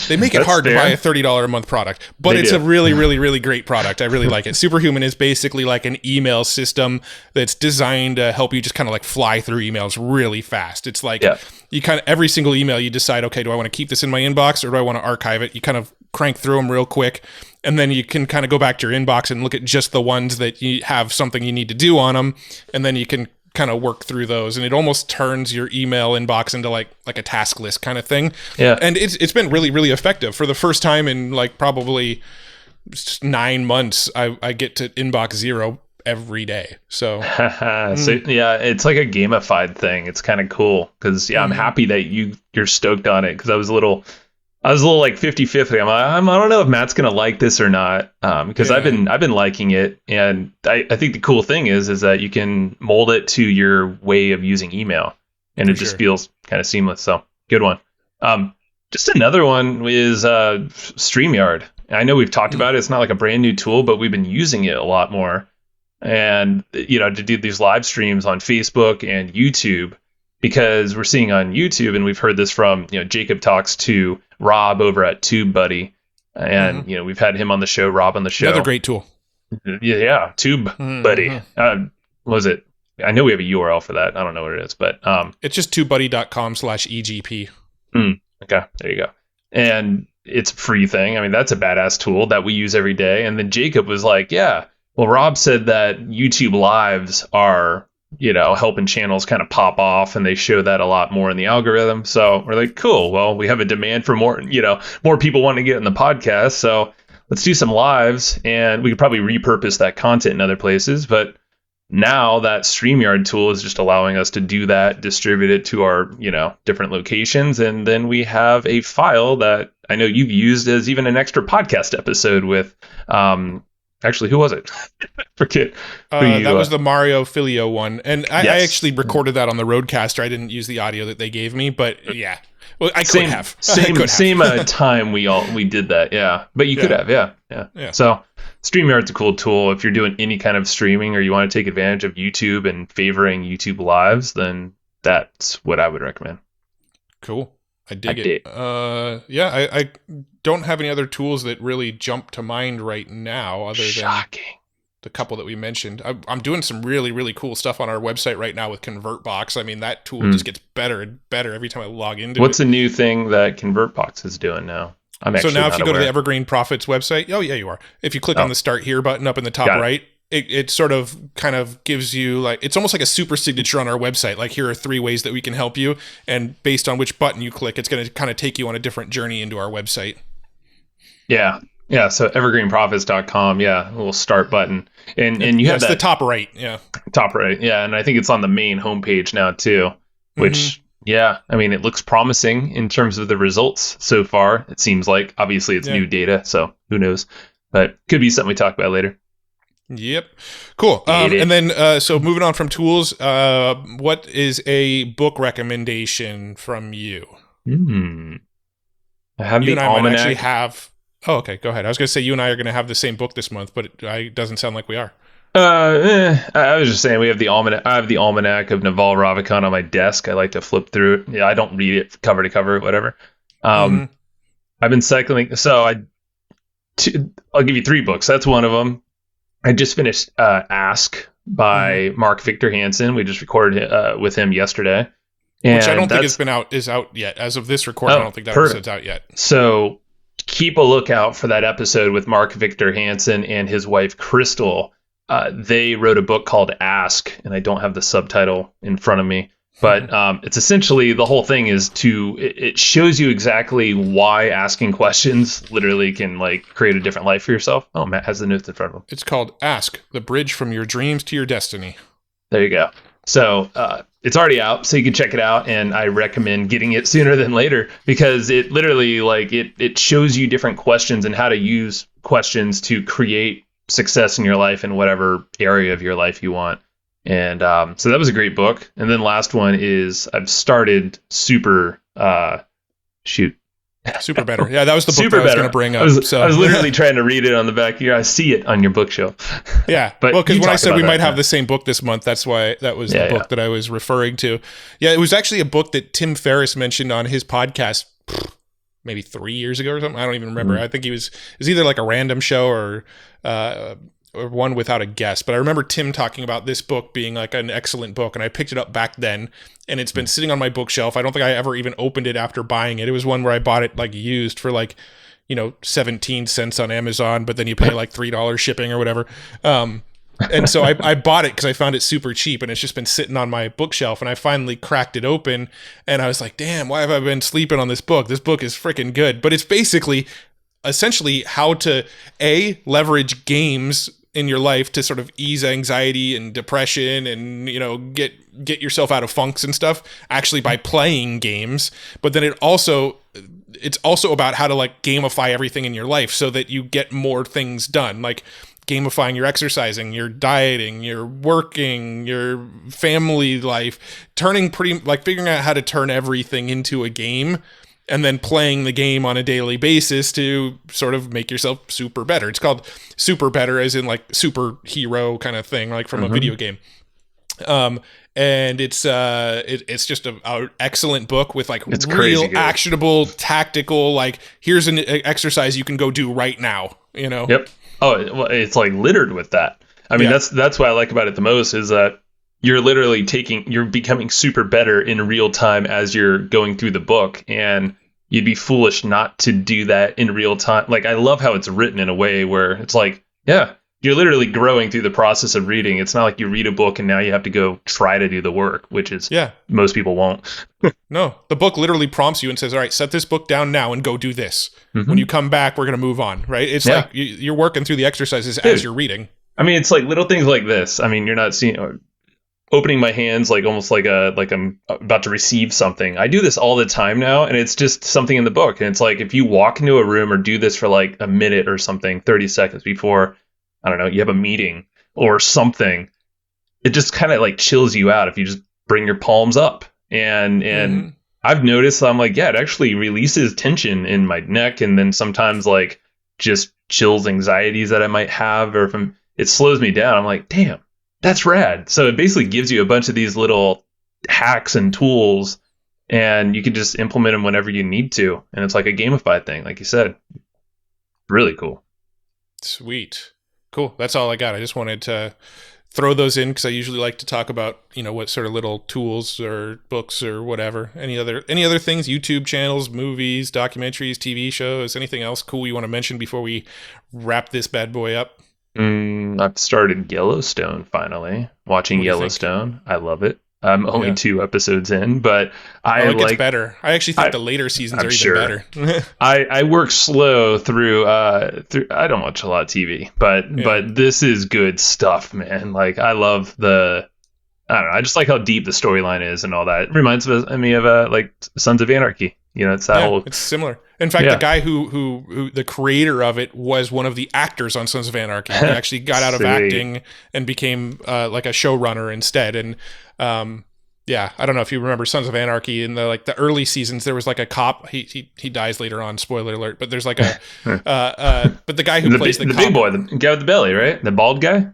S2: They make it hard to buy a $30 a month product, but it's a really, really, really great product. I really like it. Superhuman is basically like an email system that's designed to help you just kind of like fly through emails really fast. It's like you kind of, every single email you decide, okay, do I want to keep this in my inbox or do I want to archive it? You kind of crank through them real quick. And then you can kind of go back to your inbox and look at just the ones that you have something you need to do on them. And then you can kind of work through those. And it almost turns your email inbox into like a task list kind of thing. Yeah. And it's been really, really effective. For the first time in like probably 9 months, I get to inbox zero every day. So,
S1: so yeah, it's like a gamified thing. It's kind of cool because I'm happy that you're stoked on it because I was a little like 50-50. I don't know if Matt's gonna like this or not because I've been liking it, and I think the cool thing is that you can mold it to your way of using email, and it just feels kind of seamless. So good one. Just another one is StreamYard. I know we've talked about it. It's not like a brand new tool, but we've been using it a lot more, and to do these live streams on Facebook and YouTube. Because we're seeing on YouTube, and we've heard this from Jacob talks to Rob over at TubeBuddy, and we've had him on the show, Rob on the show.
S2: Another great tool.
S1: Yeah, TubeBuddy. What was it? I know we have a URL for that. I don't know what it is, but
S2: it's just tubebuddy.com/EGP.
S1: Okay, there you go. And it's a free thing. I mean, that's a badass tool that we use every day. And then Jacob was like, "Yeah, well, Rob said that YouTube Lives are." Helping channels kind of pop off, and they show that a lot more in the algorithm. So we're like, cool. Well, we have a demand for more people wanting to get in the podcast. So let's do some lives, and we could probably repurpose that content in other places. But now that StreamYard tool is just allowing us to do that, distribute it to our, different locations. And then we have a file that I know you've used as even an extra podcast episode with, actually, who was it? I forget.
S2: That was the Mario Filio one. And I actually recorded that on the Rodecaster. I didn't use the audio that they gave me, but yeah. Well, I could have.
S1: Same time we did that, yeah. But you could have, yeah. So StreamYard's a cool tool. If you're doing any kind of streaming or you want to take advantage of YouTube and favoring YouTube Lives, then that's what I would recommend.
S2: Cool. I dig it. I don't have any other tools that really jump to mind right now other than the couple that we mentioned. I'm doing some really, really cool stuff on our website right now with ConvertBox. I mean, that tool just gets better and better every time I log into it.
S1: What's a new thing that ConvertBox is doing now?
S2: So now if you go to the Evergreen Profits website, oh yeah, you are. If you click on the Start Here button up in the top right, it sort of kind of gives you like, it's almost like a super signature on our website. Like, here are 3 ways that we can help you. And based on which button you click, it's going to kind of take you on a different journey into our website.
S1: Yeah. Yeah. So evergreenprofits.com. Yeah. A little start button. And you have that.
S2: The top right. Yeah.
S1: Top right. Yeah. And I think it's on the main homepage now too, which, I mean, it looks promising in terms of the results so far. It seems like obviously it's new data. So who knows, but could be something we talk about later.
S2: Yep. Cool. And then, so moving on from tools, what is a book recommendation from you?
S1: I have
S2: you
S1: the
S2: and I
S1: almanac.
S2: might actually have. Oh, okay. Go ahead. I was going to say you and I are going to have the same book this month, but it doesn't sound like we are.
S1: I was just saying we have the almanac. I have the almanac of Naval Ravikant on my desk. I like to flip through it. Yeah, I don't read it cover to cover, whatever. I've been cycling. So I'll give you 3 books. That's one of them. I just finished Ask by Mark Victor Hansen. We just recorded with him yesterday.
S2: Which I don't think is out yet. As of this recording, I don't think that episode's out yet.
S1: So keep a lookout for that episode with Mark Victor Hansen and his wife, Crystal. They wrote a book called Ask, and I don't have the subtitle in front of me. But it's essentially, the whole thing is it shows you exactly why asking questions literally can like create a different life for yourself. Oh, Matt has the notes in front of him.
S2: It's called Ask, the Bridge from Your Dreams to Your Destiny.
S1: There you go. So it's already out, so you can check it out. And I recommend getting it sooner than later because it literally it shows you different questions and how to use questions to create success in your life in whatever area of your life you want. And so that was a great book. And then last one is I've started Super Better.
S2: Yeah, that was the book that I was going to bring up.
S1: I was literally trying to read it on the back here. I see it on your bookshelf.
S2: Yeah, but because when I said we might have the same book this month, that's why that was the book that I was referring to. Yeah, it was actually a book that Tim Ferriss mentioned on his podcast maybe 3 years ago or something. I don't even remember. I think it was either like a random show or one without a guest. But I remember Tim talking about this book being like an excellent book, and I picked it up back then, and it's been sitting on my bookshelf. I don't think I ever even opened it after buying it. It was one where I bought it like used for like, 17 cents on Amazon, but then you pay like $3 shipping or whatever. And so I bought it because I found it super cheap, and it's just been sitting on my bookshelf, and I finally cracked it open, and I was like, damn, why have I been sleeping on this book? This book is freaking good. But it's basically essentially how to leverage games in your life to sort of ease anxiety and depression and, get yourself out of funks and stuff actually by playing games. But then it's also about how to like gamify everything in your life so that you get more things done. Like gamifying your exercising, your dieting, your working, your family life, figuring out how to turn everything into a game and then playing the game on a daily basis to sort of make yourself super better. It's called super better as in like superhero kind of thing, like from a video game. And it's just a excellent book with like
S1: it's
S2: real actionable, tactical, like here's an exercise you can go do right now,
S1: Yep. Oh, well, it's like littered with that. I mean, that's what I like about it the most is that you're literally you're becoming super better in real time as you're going through the book, and you'd be foolish not to do that in real time. Like, I love how it's written in a way where it's like, yeah, you're literally growing through the process of reading. It's not like you read a book and now you have to go try to do the work, which is most people won't.
S2: No, the book literally prompts you and says, all right, set this book down now and go do this. When you come back, we're going to move on, right? It's like you're working through the exercises as you're reading.
S1: I mean, it's like little things like this. I mean, you're not seeing... opening my hands like almost like I'm about to receive something. I do this all the time now, and it's just something in the book. And it's like if you walk into a room or do this for like a minute or something, 30 seconds before, I don't know, you have a meeting or something, it just kind of like chills you out if you just bring your palms up. And I've noticed I'm like, yeah, it actually releases tension in my neck, and then sometimes like just chills anxieties that I might have, or if it slows me down. I'm like, damn. That's rad. So it basically gives you a bunch of these little hacks and tools, and you can just implement them whenever you need to. And it's like a gamified thing, like you said. Really cool.
S2: Sweet. Cool. That's all I got. I just wanted to throw those in because I usually like to talk about, what sort of little tools or books or whatever. Any other things, YouTube channels, movies, documentaries, TV shows, anything else cool you want to mention before we wrap this bad boy up?
S1: I've started Yellowstone finally. Watching Yellowstone. I love it. I'm only 2 episodes in, but
S2: it gets better. I actually think the later seasons are even better.
S1: I work slow through I don't watch a lot of TV, but this is good stuff, man. Like I love I don't know, I just like how deep the storyline is and all that. It reminds me of like Sons of Anarchy. It's that whole...
S2: It's similar. In fact, the guy who the creator of it was one of the actors on Sons of Anarchy. He actually got out of acting and became like a showrunner instead. And I don't know if you remember Sons of Anarchy in the early seasons. There was like a cop. He dies later on. Spoiler alert. But there's like a but the guy who plays the cop,
S1: big boy, the guy with the belly, right? The bald guy.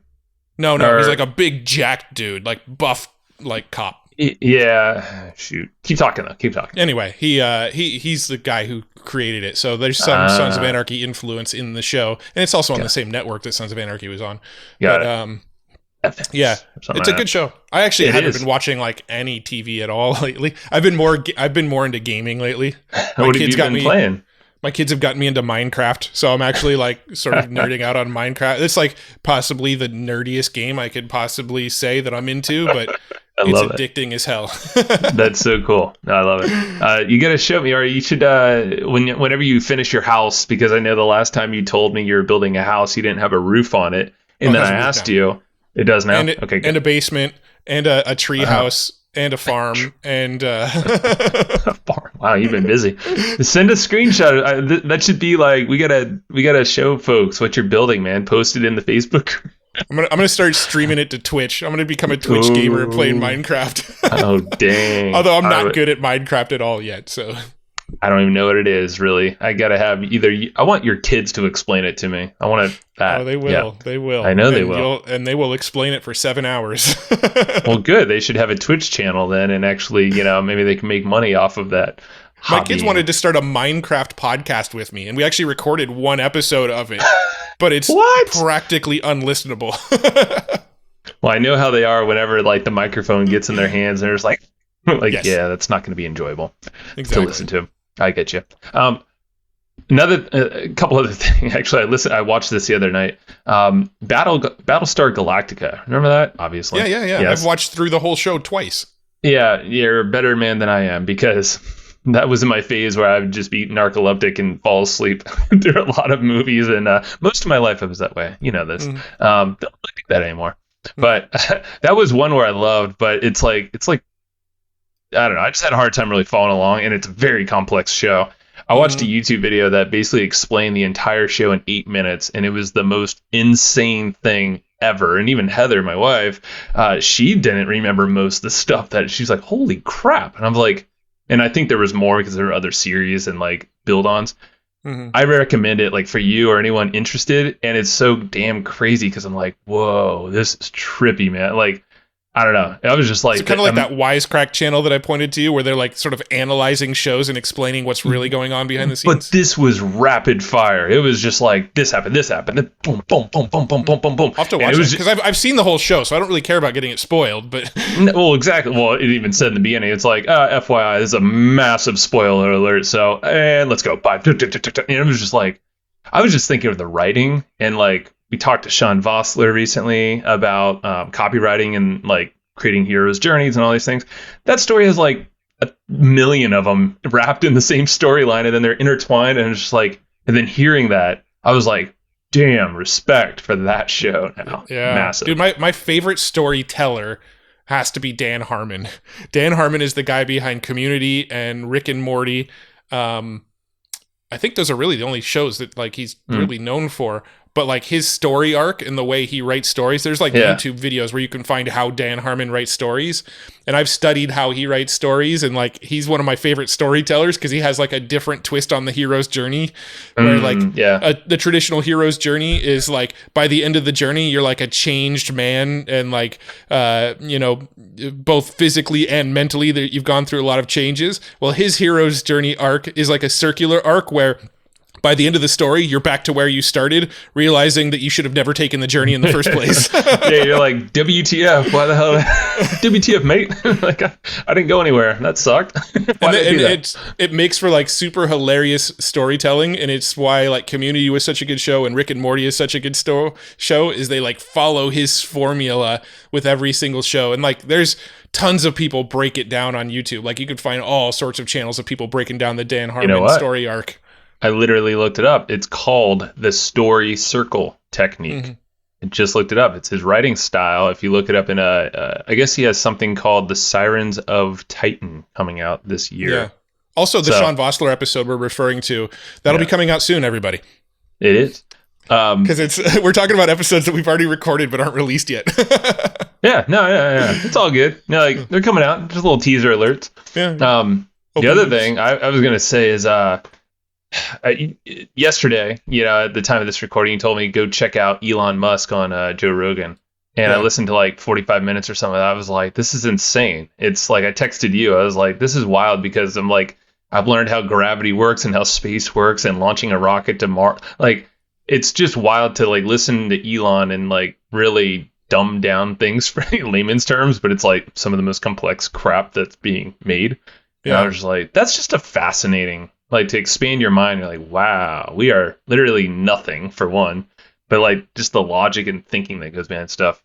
S2: No, he's like a big jacked dude, like buff, like cop.
S1: Yeah, shoot. Keep talking though. Keep talking.
S2: Anyway, he's the guy who created it. So there's some Sons of Anarchy influence in the show, and it's also on the same network that Sons of Anarchy was on.
S1: Got it.
S2: It's a good show. I actually haven't been watching like any TV at all lately. I've been more into gaming lately.
S1: What have you been playing?
S2: My kids have gotten me into Minecraft, so I'm actually like sort of nerding out on Minecraft. It's like possibly the nerdiest game I could possibly say that I'm into, but it's addicting as hell.
S1: That's so cool. I love it. You got to show me, or you should, whenever you finish your house, because I know the last time you told me you were building a house, you didn't have a roof on it. And then I asked you, it does now?
S2: Okay, good. And a basement, and a tree house, and a farm, and a
S1: farm. Wow, you've been busy. Send a screenshot. That should be like, we gotta show folks what you're building, man. Post it in the Facebook.
S2: I'm gonna start streaming it to Twitch. I'm gonna become a Twitch gamer and playing Minecraft.
S1: Oh dang!
S2: Although I'm not good at Minecraft at all yet, so
S1: I don't even know what it is really. I gotta have I want your kids to explain it to me. I want that.
S2: Oh, they will. Yeah. They will.
S1: I know they will.
S2: And they will explain it for 7 hours.
S1: Well, good. They should have a Twitch channel then, and actually, maybe they can make money off of that.
S2: My kids wanted to start a Minecraft podcast with me, and we actually recorded 1 episode of it, but it's practically unlistenable.
S1: Well, I know how they are whenever like the microphone gets in their hands, and there's like
S2: yes.
S1: Yeah, that's not going to be enjoyable
S2: to
S1: listen to. I get you. A couple other things. Actually, I watched this the other night. Battlestar Galactica. Remember that? Obviously.
S2: Yeah. Yes. I've watched through the whole show twice.
S1: Yeah, you're a better man than I am, because that was in my phase where I would just be narcoleptic and fall asleep through a lot of movies, and most of my life I was that way. You know this. Don't really do that anymore. But that was one where I loved. But it's like I don't know. I just had a hard time really following along, and it's a very complex show. I watched a YouTube video that basically explained the entire show in 8 minutes, and it was the most insane thing ever. And even Heather, my wife, she didn't remember most of the stuff that she's like, holy crap. And I'm like, and I think there was more because there were other series and like build-ons. I recommend it like for you or anyone interested, and it's so damn crazy because I'm like, whoa, this is trippy, man. Like, I don't know. I was just like...
S2: It's kind of like that Wisecrack channel that I pointed to you where they're like sort of analyzing shows and explaining what's really going on behind the scenes.
S1: But this was rapid fire. It was just like, this happened, then boom, boom, boom, boom, boom, boom, boom, boom.
S2: I'll have to watch it because I've seen the whole show, so I don't really care about getting it spoiled. But
S1: well, exactly. Well, it even said in the beginning, it's like, FYI, this is a massive spoiler alert. So, and let's go. Bye. And it was just like, I was just thinking of the writing, and like, we talked to Sean Vossler recently about copywriting and like creating heroes' journeys and all these things. That story has like a million of them wrapped in the same storyline, and then they're intertwined, and it's just like, and then hearing that, I was like, damn, respect for that show now.
S2: Yeah.
S1: Massive.
S2: Dude, my favorite storyteller has to be Dan Harmon. Dan Harmon is the guy behind Community and Rick and Morty. I think those are really the only shows that like he's really known for. But like his story arc and the way he writes stories, there's like YouTube videos where you can find how Dan Harmon writes stories. And I've studied how he writes stories, and like he's one of my favorite storytellers because he has like a different twist on the hero's journey. Where the traditional hero's journey is like by the end of the journey, you're like a changed man, and like both physically and mentally that you've gone through a lot of changes. Well, his hero's journey arc is like a circular arc where by the end of the story, you're back to where you started, realizing that you should have never taken the journey in the first place.
S1: Yeah, you're like, WTF, why the hell? WTF, mate? Like, I didn't go anywhere. That sucked.
S2: It makes for like super hilarious storytelling, and it's why like Community was such a good show and Rick and Morty is such a good show, is they like follow his formula with every single show. And like there's tons of people break it down on YouTube. Like you could find all sorts of channels of people breaking down the Dan Harmon story arc.
S1: I literally looked it up. It's called the story circle technique. I just looked it up. It's his writing style. If you look it up in I guess he has something called The Sirens of Titan coming out this year. Yeah.
S2: Also, the Sean Vossler episode we're referring to, that'll be coming out soon, everybody.
S1: It is.
S2: Because we're talking about episodes that we've already recorded but aren't released yet.
S1: Yeah. It's all good. No, like they're coming out. Just little teaser alerts. Yeah. The other thing I was going to say is yesterday, at the time of this recording, you told me to go check out Elon Musk on Joe Rogan. And I listened to like 45 minutes or something. I was like, this is insane. It's like, I texted you. I was like, this is wild because I'm like, I've learned how gravity works and how space works and launching a rocket to Mars. Like, it's just wild to like listen to Elon and like really dumb down things for layman's terms, but it's like some of the most complex crap that's being made. Yeah. And I was just like, that's just a fascinating, like, to expand your mind. You're like, wow, we are literally nothing for one, but like just the logic and thinking that goes behind stuff.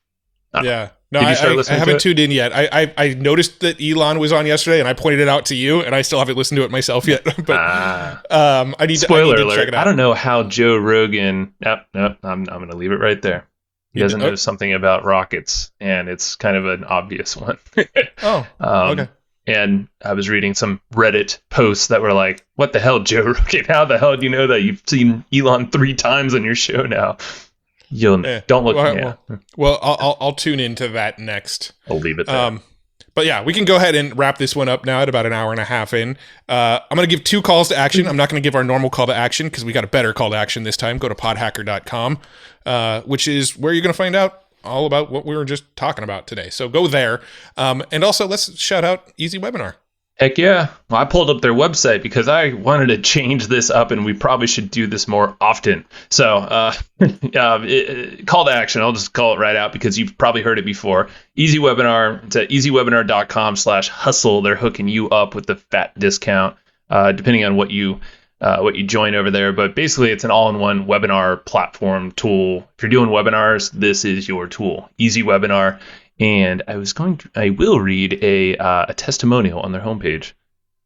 S2: Yeah. No, I haven't tuned in yet. I noticed that Elon was on yesterday, and I pointed it out to you, and I still haven't listened to it myself yet. But I need
S1: spoiler
S2: to
S1: alert.
S2: check it out.
S1: I don't know how Joe Rogan. Nope. I'm going to leave it right there. He doesn't know something about rockets, and it's kind of an obvious one.
S2: Okay.
S1: And I was reading some Reddit posts that were like, "What the hell, Joe Rogan? How the hell do you know that you've seen Elon 3 times on your show now?" Don't look.
S2: Well, I'll tune into that next.
S1: I'll leave it there.
S2: But yeah, we can go ahead and wrap this one up now at about an hour and a half in. I'm going to give 2 calls to action. I'm not going to give our normal call to action because we got a better call to action this time. Go to podhacker.com, which is where you're going to find out all about what we were just talking about today. So go there. And also, let's shout out Easy Webinar.
S1: Heck yeah. Well, I pulled up their website because I wanted to change this up, and we probably should do this more often. So call to action. I'll just call it right out because you've probably heard it before. Easy Webinar. It's at easywebinar.com/hustle. They're hooking you up with the fat discount, depending on what you join over there. But basically, it's an all-in-one webinar platform tool. If you're doing webinars, this is your tool. Easy Webinar. And I will read a testimonial on their homepage.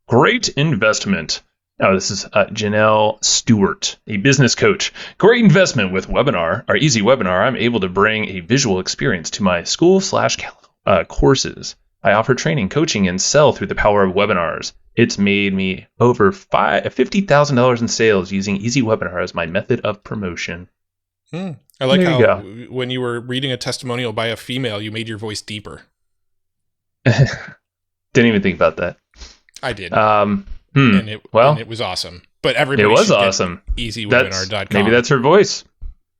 S1: Great investment. Oh, this is Janelle Stewart, a business coach. Great investment with Webinar, our easy webinar. I'm able to bring a visual experience to my school/courses. I offer training, coaching, and sell through the power of webinars. It's made me over $50,000 in sales using Easy Webinar as my method of promotion.
S2: I like how when you were reading a testimonial by a female, you made your voice deeper.
S1: Didn't even think about that.
S2: I did. And it was awesome. But everybody
S1: it was awesome.
S2: EasyWebinar.com.
S1: Maybe that's her voice.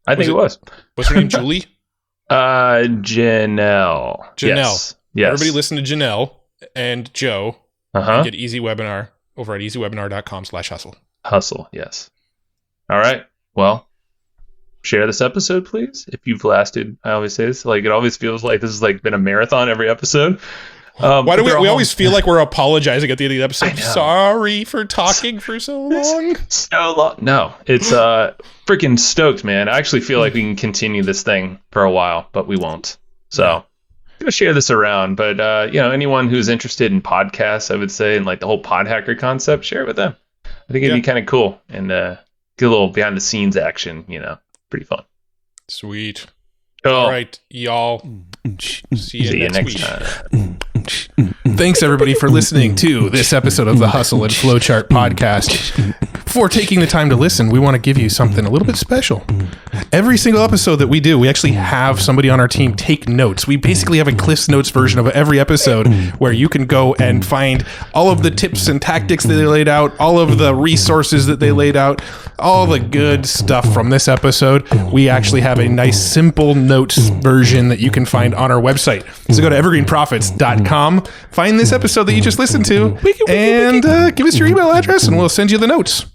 S1: I think it was.
S2: What's her name? Julie?
S1: Janelle.
S2: Yes. Everybody listen to Janelle and Joe.
S1: And
S2: get Easy Webinar over at easywebinar.com/hustle.
S1: Hustle, yes. All right. Well, share this episode, please. If you've lasted, I always say this, like it always feels like this has like been a marathon every episode.
S2: Why do we always feel like we're apologizing at the end of the episode? Sorry for talking for so long.
S1: So long. No, it's freaking stoked, man. I actually feel like we can continue this thing for a while, but we won't. So I'm gonna share this around. But anyone who's interested in podcasts, I would say, and like the whole PodHacker concept, share it with them. I think it'd be kind of cool and get a little behind the scenes action. Pretty fun.
S2: Sweet.
S1: Cool.
S2: All right, y'all. See you next
S1: time.
S2: Thanks, everybody, for listening to this episode of the Hustle and Flowchart podcast. For taking the time to listen, we want to give you something a little bit special. Every single episode that we do, we actually have somebody on our team take notes. We basically have a Cliff's Notes version of every episode where you can go and find all of the tips and tactics that they laid out, all of the resources that they laid out, all the good stuff from this episode. We actually have a nice, simple notes version that you can find on our website. So go to evergreenprofits.com, find this episode that you just listened to, and give us your email address, and we'll send you the notes.